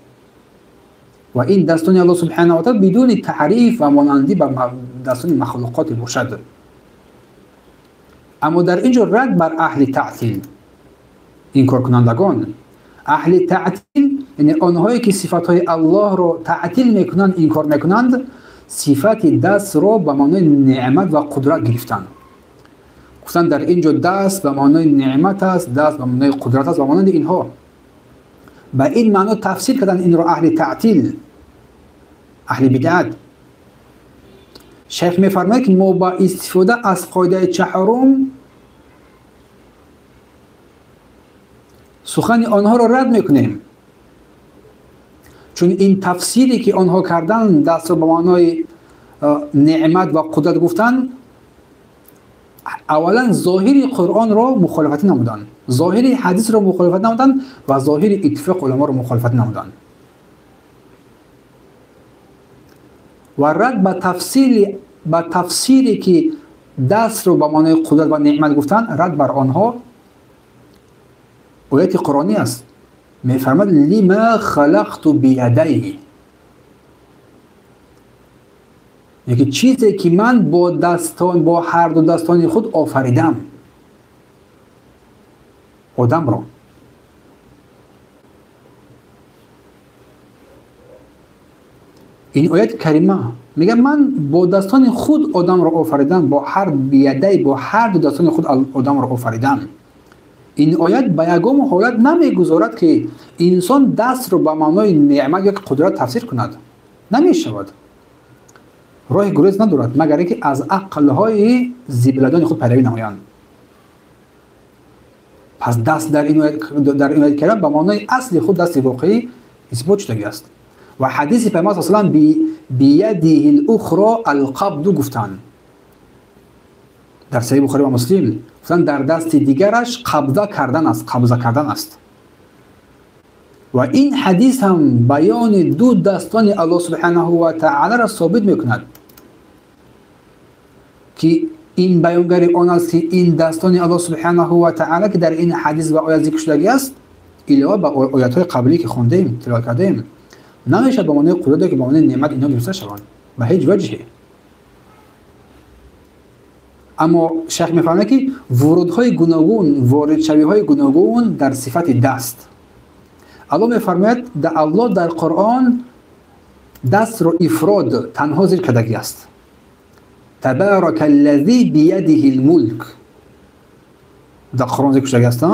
و این دستان الله سبحانه و تعالی بدون تعریف و مانندی به دستان مخلوقات باشد. اما در اینجا رد بر اهل تعطیل، انکار کنندگان. اهل تعطیل یعنی آنهایی که صفاتهای الله را تعطیل میکنند، انکار میکنند، صفت دست را به معنای نعمت و قدرت گرفتند. گفتند در اینجا دست به معنای نعمت است، دست به معنای قدرت است و مانند اینها. به این معنا تفسیر کردن این را اهل تعطیل، اهل بدعت. شیخ میفرماید که ما با استفاده از قاعده چهارم سخن آنها را رد میکنیم چون این تفسیری که آنها کردن دست رو به معنای نعمت و قدرت گفتن، اولا ظاهری قرآن را مخالفت نمودن، ظاهری حدیث را مخالفت نمودن و ظاهری اتفاق علما را مخالفت نمودن و رد به تفسیری که دست رو به معنای قدرت و نعمت گفتن، رد بر آنها آیت قرآنی است. میفرماد لما خلقت بیدی، یکی چیزی که من با هر دو دستان خود آفریدم آدم را. این آیت کریمه میگه من با دستان خود آدم را آفریدم، با هر دو دستان خود آدم را آفریدم. این آیت به یگام حالت نمیگذارد که انسان دست رو به معنای نعمت یا قدرت تفسیر کند، نمیشود، راه گریز ندارد مگر اینکه از عقل‌های زبلدان خود پیروی نمایند. پس دست در این آیت کرده به معنای اصل خود دست واقعی اثبات شده است. و حدیث پیامبر صلی الله علیه و آله بیده الاخرى القبض گفتند در صحیح بخاری و مسلم، گفتند در دست دیگرش قبضه کردن است. و این حدیث هم بیان دو دستان الله سبحانه و تعالی را ثابت میکند که این بیانگر آن است که این دستان الله سبحانه و تعالی که در این حدیث و آیات ذکر شده است، علاوه بر آیات های قبلی که خوندیم تلاوت کردیم، نمیشه به معنای قدرت که به معنای نعمت اینا گرفته شوند به هیچ وجهی. اما شیخ میفرماید که ورودهای گوناگون، واردشوی‌های گوناگون در صفت دست، الله میفرماید الله در قرآن دست را افراد تنها ذکر کرده است. تبارک الذی بیده الملک در قرآن ذکر شده است.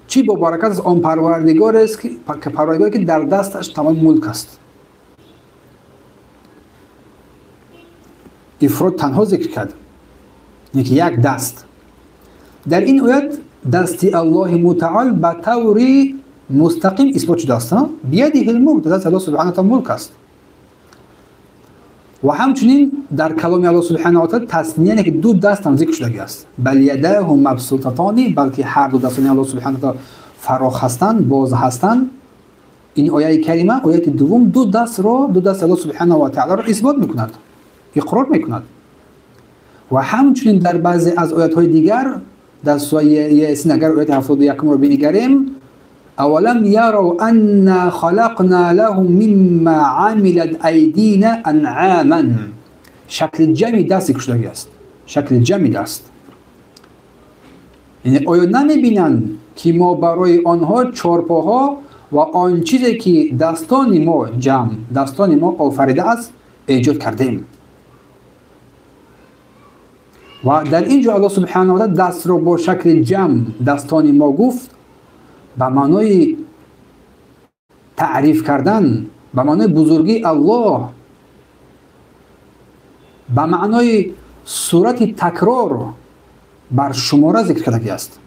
چی با برکت از آن پروردگار است که پروردگاری که در دستش تمام ملک است. افراد تنها ذکر کرد، یکی یک دست. در این آیت دست الله متعال به طوری مستقیم اثبات شده است. بیده الملک، دست الله سبحانه و تعالی ملک است. و همچنین در کلام الله سبحانه و تعالی تثنیه که دو دست هم ذکر شده است. بل یداه مبسوطتان، بلکه هر دو دستان الله سبحانه و تعالی فراخ هستند، باز هستند. این آیه کریمه، آیه دوم، دو دست الله سبحانه و تعالی را اثبات میکند، اقرار میکند. و همچنین در بعضی از آیات های دیگر در سوره یاسین اگر آیه 71 رو بنگریم، اولم یروا ان خلقنا لهم مما عملت ایدینا انعاما، شکل جمعی دست ذکر است، شکل جمعی دست. یعنی آیا نمیبینند که ما برای آنها چارپاها و آن چیزی که دستان ما آفریده است ایجاد کردیم. و در اینجا الله سبحانه و تعالی دست را با شکل جمع دستان ما گفت، به معنای تعریف کردن، به معنای بزرگی الله، به معنای صورت تکرار بر شماره ذکر کرده است.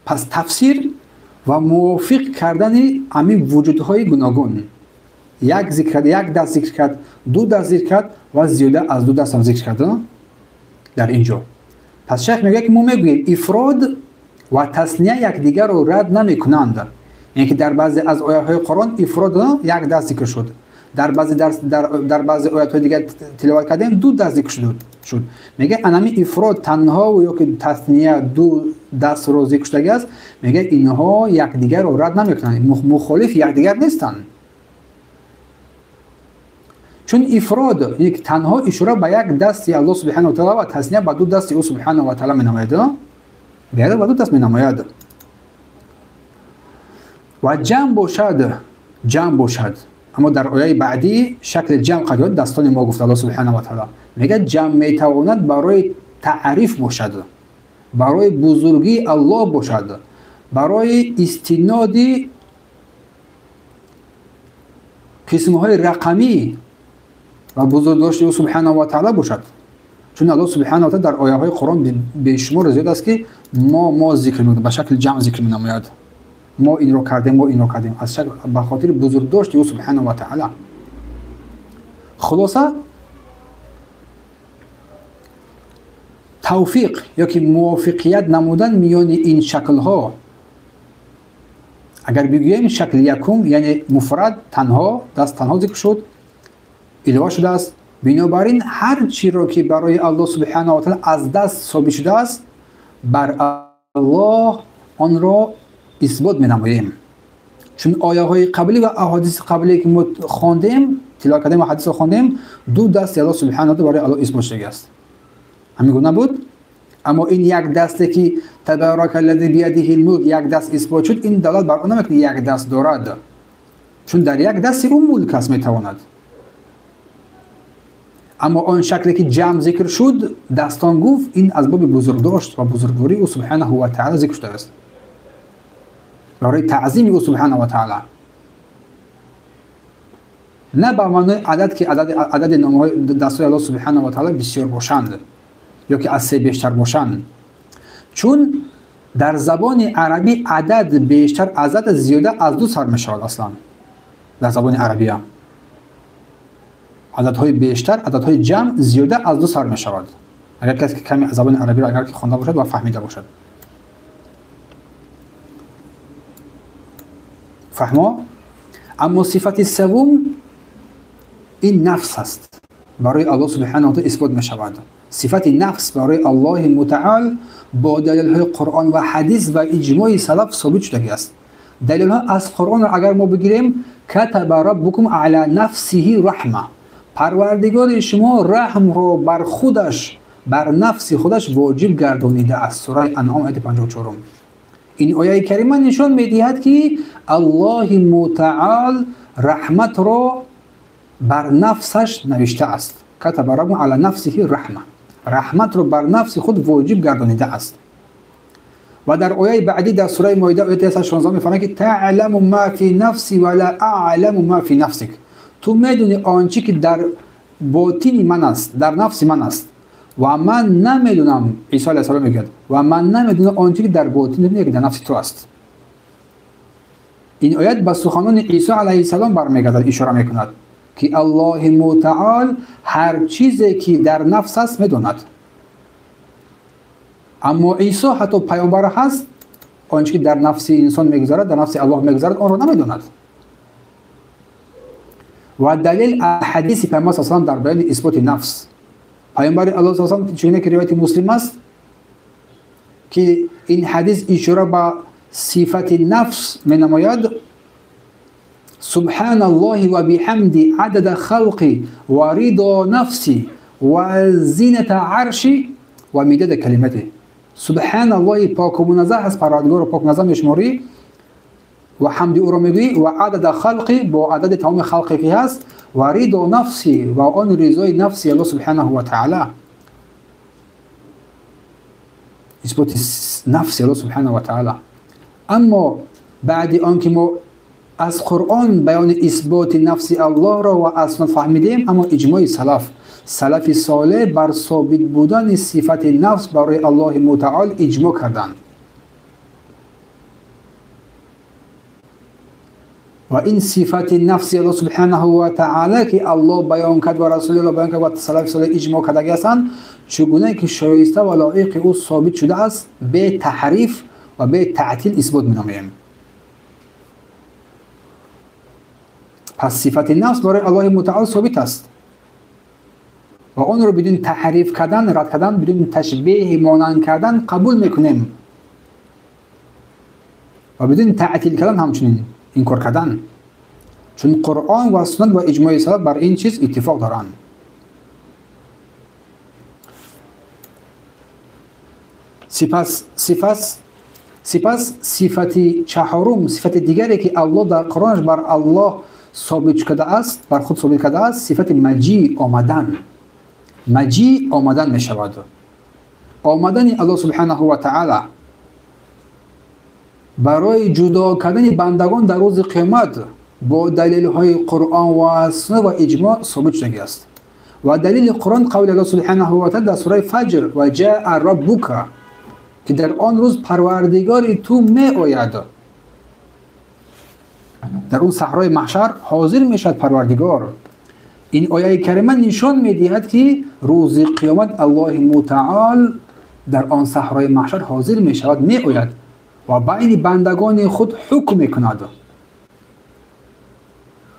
پس تفسیر و موافق کردن همین وجودهای گوناگون، یک دست ذکر کرد، دو دست ذکر کرد و زیاده از دو دست هم ذکر کرد در اینجا. پس شیخ میگه که ما میگوییم افراد و تثنیه یکدیگر رو رد نمی کنند. یعنی که در بعضی از آیات های قرآن افراد یک دست ذکر شد، در بعضی آیات های دیگر تلاوت کردیم دو دست ذکر شد. میگه انمی افراد تنها و یا که تثنیه دو دست رو ذکر شده است، میگه اینها یکدیگر رو رد نمی کنند، مخالف یکدیگر نیستند. چون افراد یک تنها اشاره به یک دست الله سبحانه و تعالی و تثنیه به دو دست او سبحانه و تعالی می‌نماید، بیاد به دو دست می‌نماید. و جمع باشد، اما در آیه بعدی شکل جمع قد دستان ما گفت الله سبحانه و تعالی. میگه جمع میتواند برای تعریف باشد، برای بزرگی الله باشد، برای استناد قسم‌های رقمی و بزرگداشت او سبحانه و تعالی باشد. چون الله سبحانه و تعالی در آیه های قرآن به شمار زیاد است که ما ذکر می‌کنیم، به شکل جمع ذکر می‌نماید. ما این رو کردیم، ما این رو کردیم، از شکل به خاطر بزرگ داشت او سبحانه و تعالی. خلاصه توفیق یا که موافقیت نمودن میان این شکل ها، اگر بگوییم شکل یکم یعنی مفرد تنها، دست تنها ذکر شد، الهه شده است، بنابراین هر چی را که برای الله سبحانه و تعالی از دست ثابت شده است بر الله آن را اثبات می‌نماییم. چون آیه های قبلی و احادیث قبلی که ما خواندیم، تلاوت کردیم و حدیث را خواندیم، دو دست الله سبحانه و تعالی برای الله اثبات شده است. همین گونه بود. اما این یک دستی که تبارک الذی بیده الملک یک دست اثبات شد، این دلالت بر آن که یک دست دارد، چون در یک دست اون ملک است میتواند. اما آن شکلی که جمع ذکر شد، دستان گفت، این از باب بزرگداشت و بزرگواری او سبحانه و تعالی ذکر شده است، برای تعظیم او سبحانه و تعالی، نه به معنای عدد که عدد نام‌های دستای الله سبحانه و تعالی بسیار باشند یا که از 3 بیشتر باشند. چون در زبان عربی عدد بیشتر از عدد زیاده از 2 سر میشود. اصلا در زبان عربی هم عددهای بیشتر، عددهای جمع زیاده از 2 سر میشود. اگر کسی که کمی زبان عربی را اگر که خوانده باشد و فهمیده باشد. فهمو؟ اما صفت سوم این نفس است، برای الله سبحانه و تعالی اثبات میشود. صفت نفس برای الله متعال با دلیل های قرآن و حدیث و اجماع سلف ثابت شده است. دلیل ها از قرآن را اگر ما بگیریم، کتب ربکم علی نفسه رحمه، پروردگار شما رحم را بر خودش، بر نفس خودش واجب گردانیده است. سوره انعام آیه 54. این آیه کریمه نشان میدهد که الله متعال رحمت را بر نفسش نوشته است. کتب ربکم علی نفسه رحمه، رحمت رو بر نفس خود واجب گردانیده است. و در آیه بعدی در سوره مائده آیه 16 میفرماید که تعلم ما فی نفسی ولا اعلم ما فی نفسک، تو میدونی آنچه که در باطن من است، در نفس من است و من نمیدونم. عیسی علیه السلام میگه و من نمیدونم آنچه که در باطن من که در نفس تو است. این آیه به سخنان عیسی علیه السلام برمیگردد، اشاره میکند که الله متعال هر چیزی که در نفس است میدوند. اما عیسی حتی پیامبر هست، آنچه که در نفس انسان میگذرد، در نفس الله میگذرد، آن را نمیدوند. و دلیل حدیث پیامبر صلی الله علیه و آله در بیان اثبات نفس، پیامبر الله صلی الله علیه و آله چگونه که روایت مسلم است که این حدیث اشاره به صفت نفس مینماید: سبحان الله و بحمدی عدد خلقی و رضا نفسی و زینت عرشی و مداد کلمتی. سبحان الله، پاک و منزه است، پروردگار پاک و منزه میشماری و حمد او را میگویی، و عدد خلقی با عدد تمام خلقی که هست، و رضا نفسی و آن رضای نفسی الله سبحانه و تعالی. اثبات نفس الله سبحانه و تعالی. اما بعد آنکه ما از قرآن بیان اثبات نفس الله را و اصلا فهمیدیم، اما اجماع سلف صالح بر ثابت بودن صفت نفس برای الله متعال اجماع کردند. و این صفت نفس الله سبحانه و تعالی که الله بیان کرد و رسول الله بیان کرد و سلف صالح اجماع کرده هستند، چگونه که شایسته و لایق او ثابت شده است، به تحریف و به تعطیل اثبات می‌نماییم. پس صفت نفس برای الله متعال ثابت است و آن را بدون تحریف کردن، رد کردن، بدون تشبیه مانند کردن قبول میکنیم و بدون تعطیل کردن همچنین انکار کردن، چون قرآن و سنت و اجماع سلف بر این چیز اتفاق دارند. سپس صفت چهارم، صفت دیگری که الله در قرآنش بر الله ثابت کرده است، بر خود ثابت کرده است، صفت مجیء، آمدن. مجیء آمدن می شود. آمدن الله سبحانه و تعالی برای جدا کردن بندگان در روز قیامت با دلیل های قرآن و سنت و اجماع ثابت شده است. و دلیل قرآن قول الله سبحانه و تعالی در سوره فجر و جاء ربک، که در آن روز پروردگار تو می آید. در اون صحرای محشر حاضر میشد پروردگار. این آیه کریمه نشان میدهد که روز قیامت الله متعال در آن صحرای محشر حاضر می شود، می آید و بین بندگان خود حکم میکند.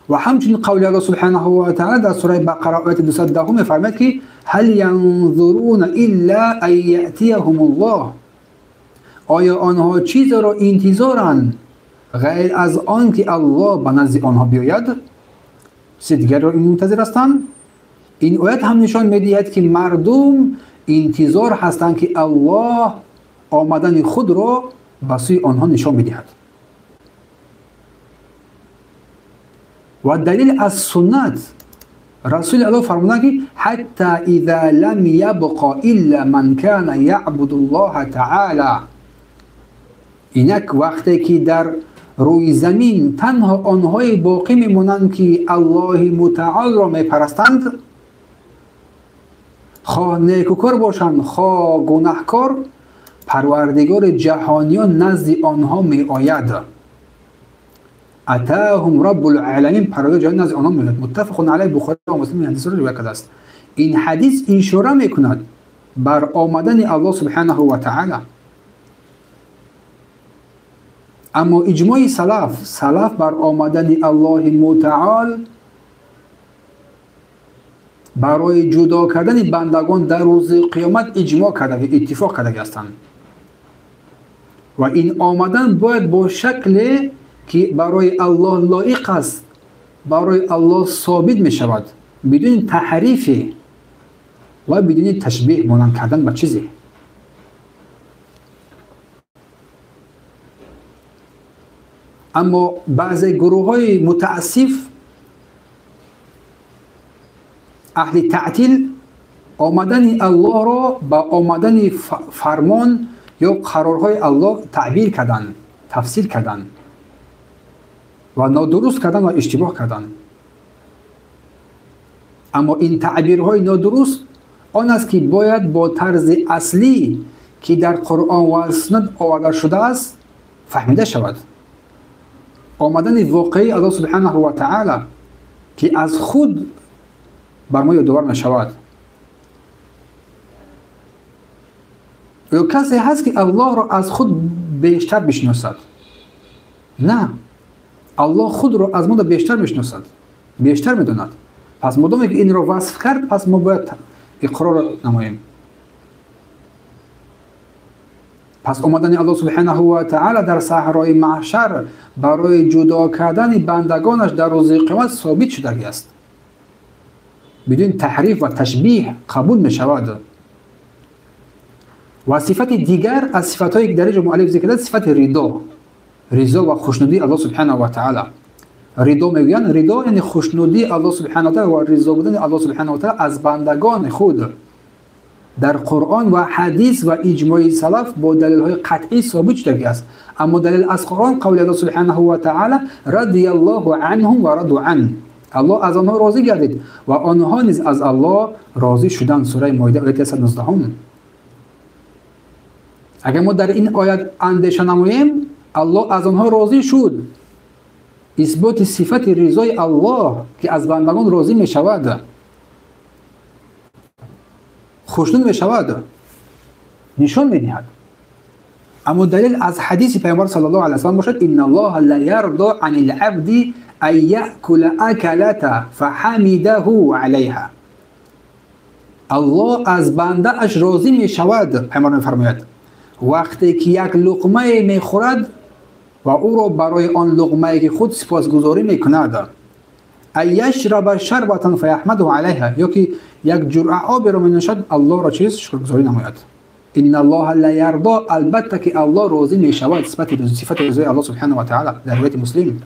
و همچنین قول الله سبحانه و تعالی در سوره بقره آیه 210 میفرماید که هل ينظرون الا ان یأتیهم الله، آیا آنها چیز را انتظارند غیر از آن که الله به نزد آنها بیاید؟ چیز دیگر را منتظر هستند؟ این آیت هم نشان میدهد که مردم انتظار هستند که الله آمدن خود را به سوی آنها نشان میدهد. و دلیل از سنت رسول الله فرمودند که حتی اذا لم یبقى الا من کان یعبد الله تعالی، اینک وقتی که در روی زمین تنها آنهای باقی میمونند که الله متعال را میپرستند، خواه نیکوکار باشند خواه گناهکار، پروردگار جهانیان نزد آنها می آید. اتاهم رب العالمین، پروردگار جهانیان نزد آنها می آید. متفق علیه، بخاری و مسلم حدیث را روایت کرده است. این حدیث اشاره میکند بر آمدن الله سبحانه و تعالی. اما اجماع سلف بر آمدن الله متعال برای جدا کردن بندگان در روز قیامت اجماع کرده و اتفاق کرده هستند. و این آمدن باید با شکل که برای الله لایق است، برای الله ثابت می شود، بدون تحریف و بدون تشبیه مانند کردن به چیزی. اما بعضی گروه های متاسف اهل تعطیل آمدن الله را با آمدن فرمان یا قرارهای الله تعبیر کردن، تفسیر کردن و نادرست کردن و اشتباه کردن. اما این تعبیرهای نادرست آن است که باید با طرز اصلی که در قرآن و سنت آورده شده است فهمیده شود. آمدن واقعی الله سبحانه و تعالی که از خود بر ما یادآور نشود. یا کسی هست که الله را از خود بیشتر بشناسد؟ نه، الله خود را از ما بیشتر بشناسد، بیشتر میداند. پس مادامی که این را وصف کرد، پس ما باید اقرار نماییم. پس آمدن الله سبحانه و تعالی در صحرای محشر برای جدا کردن بندگانش در روز قیامت ثابت شده است، بدون تحریف و تشبیه قبول می شود. و صفت دیگر از صفت‌هایی که در اینجا مؤلف ذکر کرده، صفت رضا و خوشنودی الله سبحانه و تعالی. رضا میگویند، رضا یعنی خوشنودی الله سبحانه و تعالی و رضا بودن الله سبحانه و تعالی از بندگان خود. در قرآن و حدیث و اجماع سلف با دلیل‌های قطعی ثابت شده است. اما دلیل از قرآن قول الله سبحانه و تعالی رضی الله عنهم و رضوا عنه، الله از آنها راضی گردید و آنها نیز از الله راضی شدند. سوره مائده آیه 119. اگر ما در این آیت اندیشه نماییم الله از آنها راضی شد، اثبات صفت رضای الله که از بندگان راضی می شود، خوشنود می شود، نشان می دهد. اما دلیل از حدیث پیامبر صلی الله علیه و سلم باشد ان الله لا یرضى عن العبد ان یأکل اکلته فحمده علیها. الله از بنده اش راضی می شود، پیامبر می فرماید، وقتی که یک لقمه می خورد و او را برای آن لقمه که خود سپاسگزاری می کند. ایشرب شربة فیحمده علیها، یا که یک جرعه آب را می نوشد الله را چیز شکرگزاری نماید. ان الله لا یرضى، البته که الله راضی می شود، صفت رضای الله سبحانه و تعالی. در روایت مسلم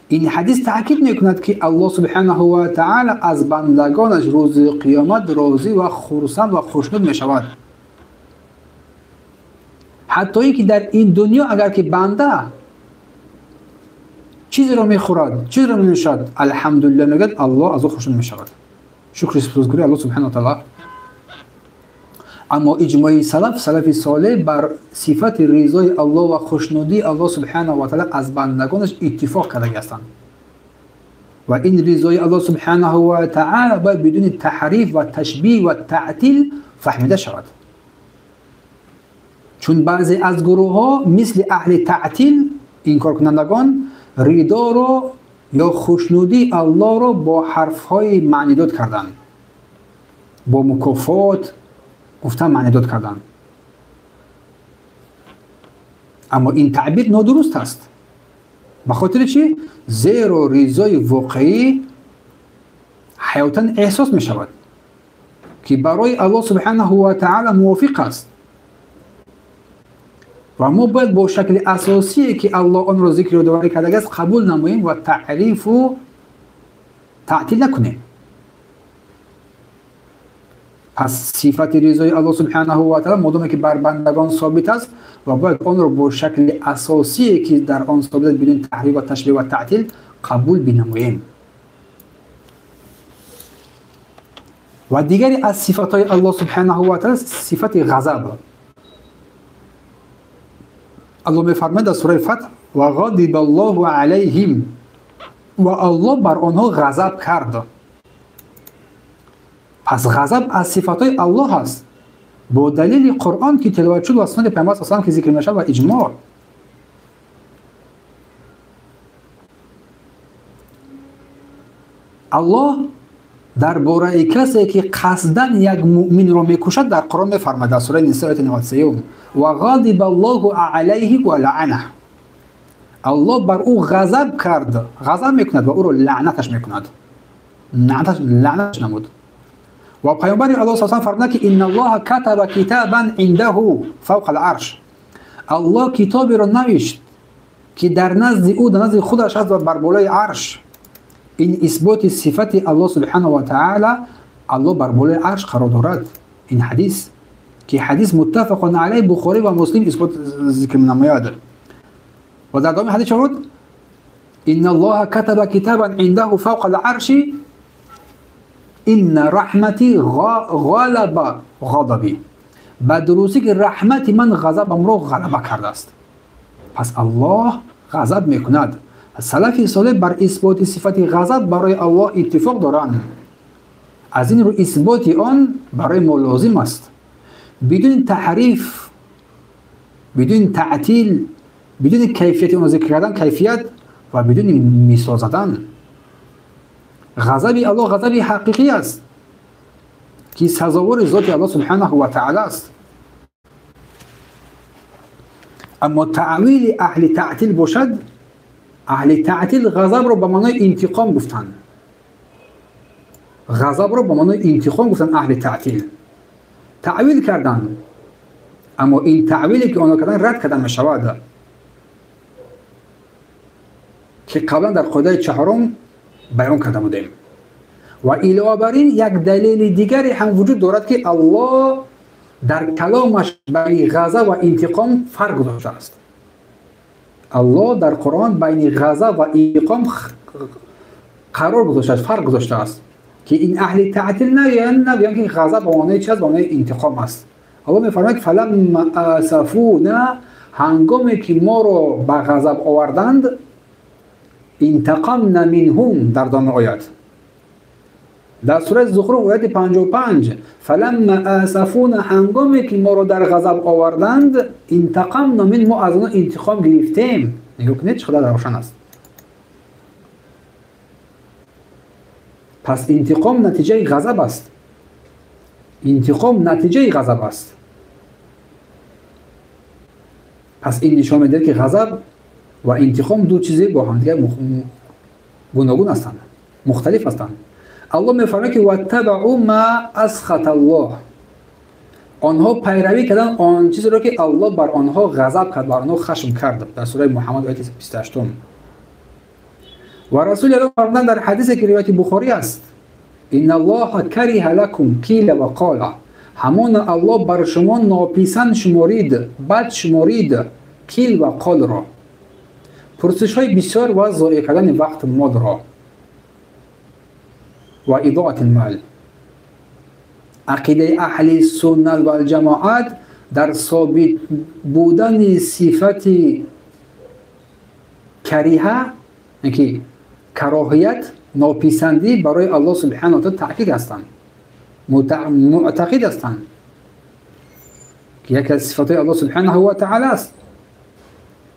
این حدیث تاکید می کند که الله سبحانه و تعالی از بندگانش روز قیامت راضی و خرسند و خوشنود می شود. حتی که در این دنیا اگر که بنده چیزی را میخورد، چیزی را مینوشد، الحمدلله میگد، الله از او خوشنود میشود. شکر سپاسگزاری الله سبحانه و تعالی. اما اجماع سلف صالح بر صفت رضای الله و خوشنودی الله سبحانه و تعالی از بندگانش اتفاق کرده هستند و این رضای الله سبحانه و تعالی باید بدون تحریف و تشبیه و تعطیل فهمیده شود. چون بعضی از گروه ها مثل اهل تعطیل انکار کنندگان رضا رو یا خوشنودی الله رو با حرف های معنی داد کردند، با مکافات گفتن معنی داد کردند. اما این تعبیر نادرست است. به خاطر چی؟ زیرا رضای واقعی حیاتا احساس می شود که برای الله سبحانه و تعالی موافق است و ما باید با شکل اساسی که الله آن را ذکر و داوری کرده است قبول نماییم و تعریف و تعطیل نکنیم. پس صفت رضای الله سبحانه و تعالی مادامی که بر بندگان ثابت است و باید آن را با شکل اساسی که در آن ثابت است بدون تحریف و تشبیه و تعطیل قبول بنماییم. و دیگری از صفات های الله سبحانه و تعالی صفت غضب. الله می‌فرماید در سوره فتح و غضب الله علیهم و الله بر آنها غضب کرد. پس غضب از صفاتهای الله هست با دلیل قرآن که تلاوت شد و سنت پیامبر صلی الله علیه و که ذکر میشد و اجماع. الله درباره کسی که قصداً یک مؤمن را میکشد در قرآن میفرماید در سوره نساء آیه 93 و غضب الله علیه و لعنه. الله بر او غضب کرد، غضب میکند و او را لعنتش میکند. لعنتش نمود. و پیامبر الله صلی الله علیه و فرمود که ان الله كتب کتابا عنده فوق العرش. الله کتابی را نوشت که در نزد او در نزد خودش است بر بالای عرش. این اثبات صفت الله سبحانه و تعالی الله بر بالای عرش قرار دارد. این حدیث که حدیث متفق علیه بخاری و مسلم اثبات ذکر نماید. و در ادامه حدیث شد ان الله كتب کتابا عنده فوق العرش این رحمتی غالب غضبی. به درستی که رحمت من غضبم را غلبه کرده است. پس الله غضب میکند. سلف صالح بر اثبات صفت غضب برای الله اتفاق دارند. از این رو اثبات آن برای ما لازم است بدون تحریف، بدون تعطیل، بدون کیفیت آن ذکر کردن کیفیت و بدون مثال زدن. غضب الله غضب حقیقی است که سزاوار ذات الله سبحانه و تعالی است. اما تعویل اهل تعطیل باشد، اهل تعطیل غضب را به معنای انتقام گفتند. غضب را به معنای انتقام گفتند اهل تعطیل. تعویل کردند. اما این تعویلی که آنها کردند رد کردن میشود که قبلا در قاعده چهارم بیان کرده بودیم. و علاوه بر این یک دلیل دیگری هم وجود دارد که الله در کلامش بین غضب و انتقام فرق گذاشته است. الله در قرآن بین غضب و انتقام قرار گذاشته است، فرق گذاشته است که این اهل تعطیل نگویند که غضب به معنای چیز به معنای انتقام است. الله می‌فرماید فلما اسفونا، هنگامی که ما را به غضب آوردند انتقمنا منهم در ادامه آیات. در سوره زخرف آیه 55 فلما اسفونا، هنگامی که ما را در غضب آوردند انتقمنا من، ما از آنها انتقام گرفتیم. نگاه کنید چقدر روشن است. پس انتقام نتیجه غضب است. انتقام نتیجه غضب است. پس این نشان میده که غضب و انتقام دو چیزی با هم دیگه گوناگون هستند، مختلف هستند. الله میفرماید که واتبعوا ما اسخط الله، آنها پیروی کردن آن چیزی را که الله بر آنها غضب کرد، بر آنها خشم کرد. در سوره محمد آیه 28. و رسول الله فرمودند در حدیثی که روایت بخاری است ان الله کره لکم قیل و قال، همان الله بر شما ناپسند شمارید، بد شمارید قیل و قال را، پرسش های بسیار و ضایع کردن وقت مال را و اضاعت المال عقیده اهل سنت و الجماعت در ثابت بودن صفت کریه، اینکه کراهیت، ناپسندی برای الله سبحانه و تعالی تاکید هستند، معتقد هستند که یکی از صفات الله سبحانه و تعالی است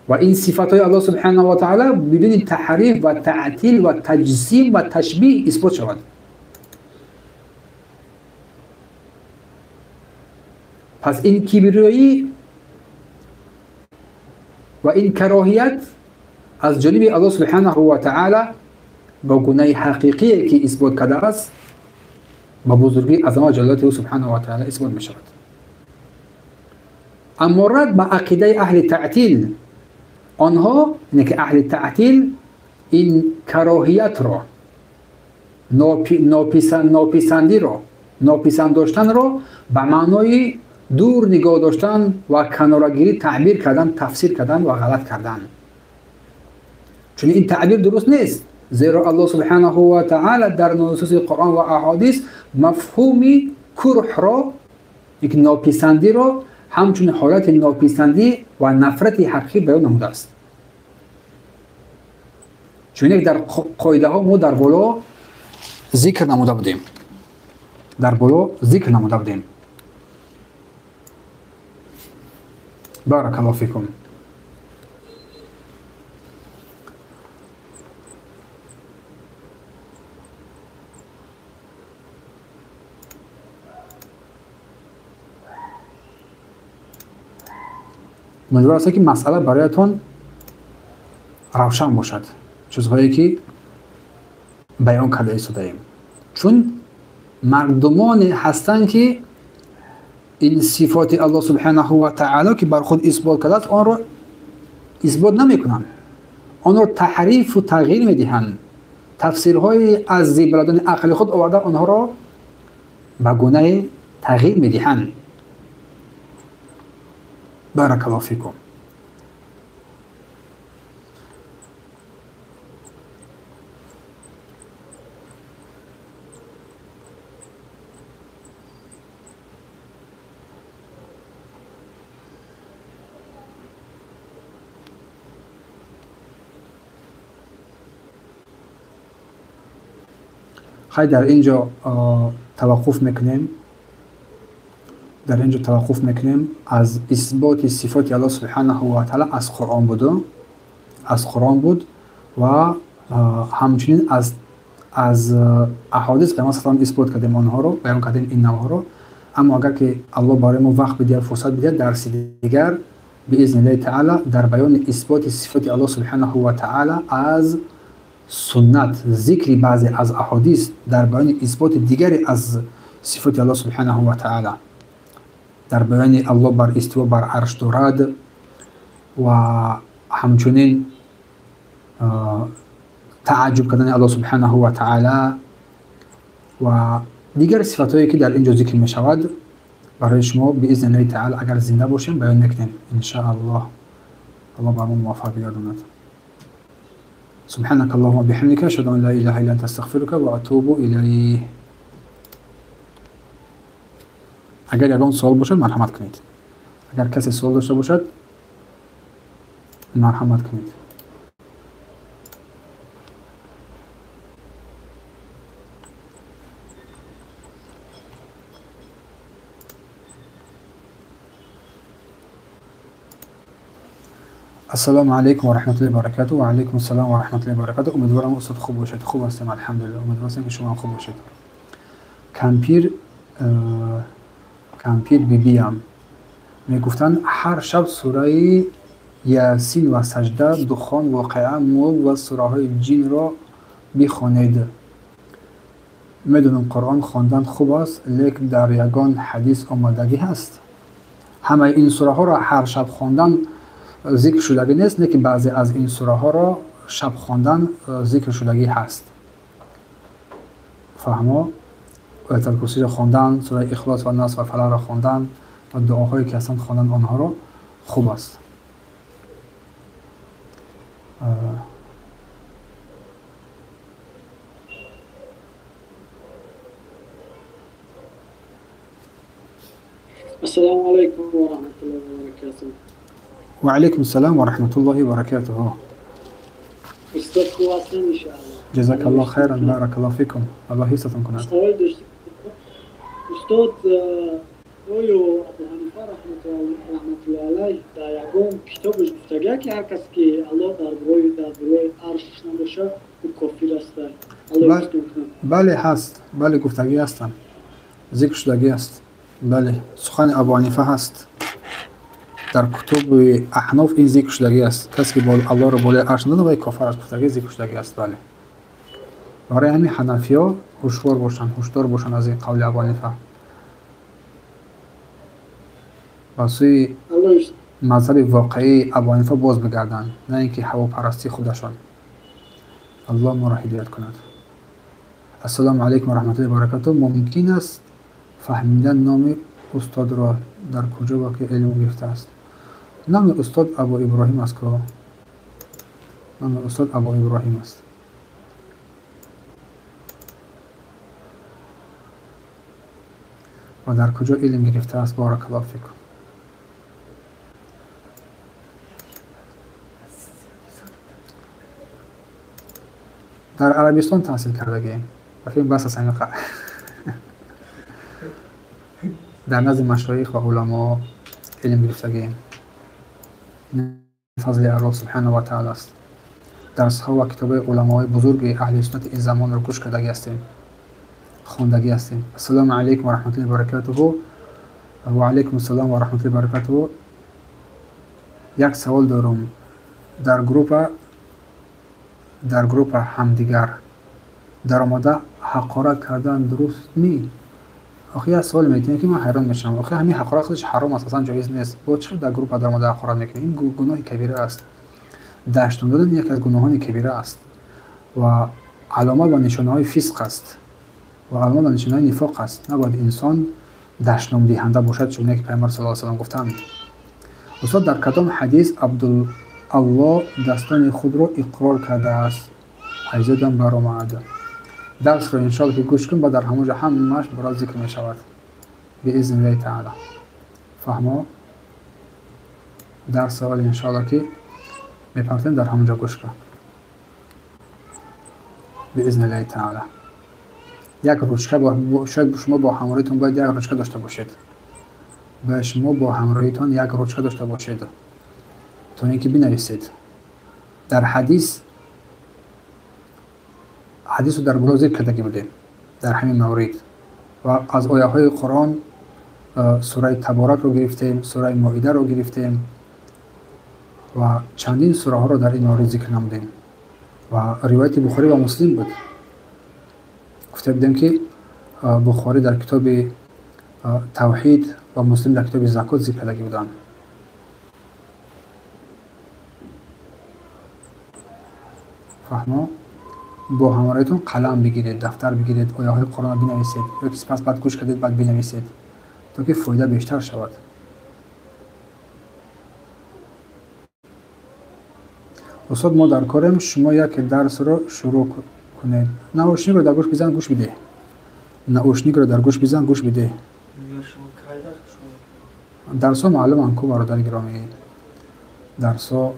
و این صفات الله سبحانه و تعالی بدون تحریف و تعطیل و تجسیم و تشبیه اثبات شود. پس این کبریایی و این کراهیت از جانب الله سبحانه و تعالی با گناه حقیقی که اثبات کرده است با بزرگی عظمت جلالت او سبحانه و تعالی اثبات می شود. اما رد به عقیده اهل تعطیل، آنها اینه که اهل تعطیل این کراهیت را، ناپسندی را، ناپسند داشتن را به معنای دور نگاه داشتن و کنارگیری تعبیر کردن، تفسیر کردن و غلط کردن. چون این تعبیر درست نیست، زیرا الله سبحانه و تعالی در نصوص قرآن و احادیث مفهومی کرح را، یک ناپسندی را همچون حالت ناپسندی و نفرت حقیقی بیان نموده است. چون یک در قاعده ها ما در بالا ذکر نموده بودیم. بارک الله فیکم. امیدوارم است که مسئله برایتان روشن باشد، چیزهایی که بیان کرده ایستاده‌ایم. چون مردمان هستند که این صفات الله سبحانه و تعالی که بر خود اثبات کرده است آن را اثبات نمی‌کنند، آن را تحریف و تغییر می‌دهند، تفسیرهای از زیبلادن عقل خود آورده آنها را به گونه تغییر می‌دهند. بارک الله فیکم. خیلی در اینجا توقف میکنیم از اثبات صفات الله سبحانه و تعالی از قرآن بود و همچنین از احادیث پیامبر صلی الله علیه و اثبات کردیم آنها رو، بیان کردیم این نوع ها رو. اما اگر که الله برای ما وقت بده، فرصت بده، درس دیگر باذن الله تعالی در بیان اثبات صفات الله سبحانه و تعالی از سنت، ذکر بعضی از احادیث در بیان اثبات دیگری از صفات الله سبحانه و تعالی، در بیان الله بر استوا بر عرش دارد و همچنین تعجب کردن الله سبحانه و تعالی و دیگر صفاتهایی که در اینجا ذکر می شود برای شما باذن الله تعالی اگر زنده باشیم بیان میکنیم ان شاء الله. الله برامون موفق بگرداند. سبحانك اللهم وبحمدك اشهد ان لا اله الا انت استغفرك واتوب الیه. اگر یگان سوال باشد مرحمت کنید. اگر کسی سوال داشته باشد مرحمت کنید. السلام علیکم و رحمت الله و برکاته. و علیکم السلام و رحمت الله و برکاته. امیدوارم استاد خوب باشید. خوب هستم الحمدلله. امیدوارم که شما خوب باشید. کمپیر بیبیم میگفتن هر شب سوره یاسین و سجده، دخان، واقعه، ملک و سوره های جن را بخوانید. میدونم قرآن خواندن خوب است، لیکن در یگان حدیث آمدگی هست. همه این سوره ها را هر شب خواندن ذکر شدگی نیست، لیکن بعضی از این سوره ها را شب خواندن ذکر شدگی هست. فهمو؟ آیت الکرسی را خواندن، سوره اخلاص و ناس و فلاح را خواندن و دعاهایی که هستند خواندن آنها را خوب است. السلام عليكم ورحمة الله وبركاته. وعليكم السلام ورحمة الله وبركاته. أستاذ خواستن إن شاء الله. جزاك الله خيرا، بارك الله فيكم. الله حفظكم كند. سوال داشتم. استاد آیا ابو حنیفه رحمت الله علیه در یگان کتابش گفته که هر کس که الله در برای عرشش نباشه او کافر است. الله گفتم بله هست، بله گفتگی هستن، ذکر شدگی است. بله سخن ابو حنیفه هست در کتب احناف، این ذکر شدگی است. کسی که الله رو بالای عرش نداره کافر است، گفتگی ذکر شدگی است. بله برای همین حنفی‌ها هوشیار باشن از این قول ابو حنیفه. واسه مذهب واقعی ابو حنیفه باز بگردن، نه اینکه هواپرستی خودشان. الله ما را هدایت کند. السلام علیکم و رحمت الله و برکاته. ممکن است فهمیدن نام استاد را در کجا واقع علم گرفته است؟ نام استاد ابو ابراهیم است که نام استاد ابو ابراهیم است. و در کجا علم گرفته است؟ بارک الله فیکم. در عربستان تحصیل کردگی و فیلم بس از همین در نزد مشایخ و علما علم گرفتگی فضل الله سبحانه و تعالی است. درس ها و کتاب علمای بزرگ اهل سنت این زمان رو گوش کردگی هستیم، خوندگی هستیم. السلام علیکم و رحمت الله و برکاته. و علیکم السلام و رحمت الله و برکاته. یک سوال دارم. در گروپ همدیگر در آمده حقارت کردن درست نی؟ آخه یه سوال میتونه که من حیران میشم. آخه همین حقارت خودش حرام است، اصلا جایز نیست. با چرا در گروپ در آمده حقارت میکنه؟ این گناه کبیره است. دشتم دادن یک از گناهان کبیره است و علامت و نشانه های فسق است و علامت و نشانه های نفاق است. نباید انسان دشنام دهنده باشد، چون که پیامبر صلی الله علیه و سلم گفتند. استاد در کدام حدیث عبدالله دستان خود را اقرار کرده است؟ حیزدم برآمده. درس رو انشاءالله که گوش کن و در همونجا همش برای ذکر می شود باذن الله تعالی. فهمو درس اول انشاءالله که میپرتیم در همونجا گوش کن باذن الله تعالی. یک روشکه شاید شما با همراهیتون باید یک روشکه داشته باشید. و شما با همراهیتون یک روشکه داشته باشید تا اینکه بنویسید. در حدیث رو در بالا ذکر کرده بودیم در همین مورد و از آیه های قرآن سوره تبارک رو گرفتیم، سوره مائده رو گرفتیم و چندین سوره ها رو در این مورد ذکر نمودیم و روایت بخاری و مسلم بود. گفته بودیم که بخاری در کتاب توحید و مسلم در کتاب زکات ذکر کرده بودند. فهمو با همراهیتون قلم بگیرید، دفتر بگیرید، آیه های قرآن بنویسید یا کسی پس بعد گوش کردید بعد بنویسید تا که فایده بیشتر شود. استاد ما در کاریم، شما یک درس رو شروع کنید. نوشنیک رو در گوش بزن گوش بده. نوشنیک رو در گوش بزن گوش بده. درس ها معلومه کو برادر گرامی. درس ها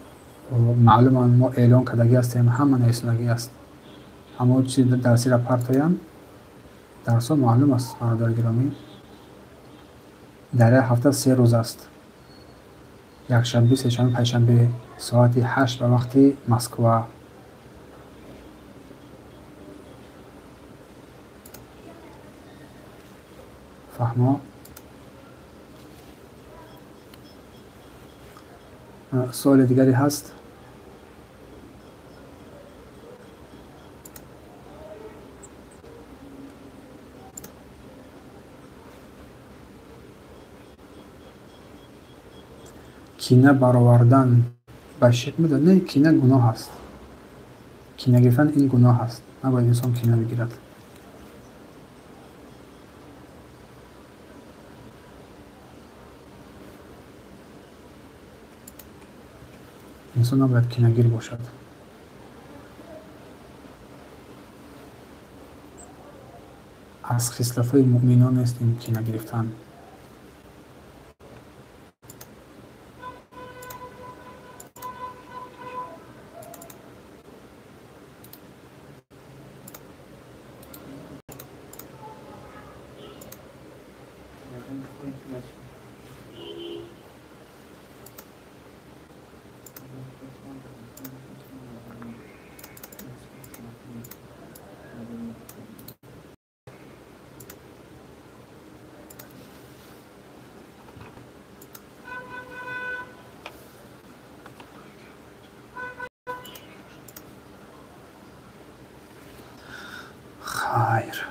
معلومه ما اعلان کردگی هستیم، همه نویسندگی است. اما چیز درسی را پرتایم درس ها معلوم است برادر گرامی. در هفته 3 روز است. یک شنبه، سه شنبه، پنجشنبه ساعت 8 به وقت مسکو. فهمو؟ سوال دیگری هست؟ کینه برآوردن به شک میده؟ نه، کینه گناه است. کینه گرفتن این گناه است. نباید انسان کینه بگیرد. انسان نباید کینه گیر باشد. از خصلت‌های مؤمنان است این کینه گرفتن. خیر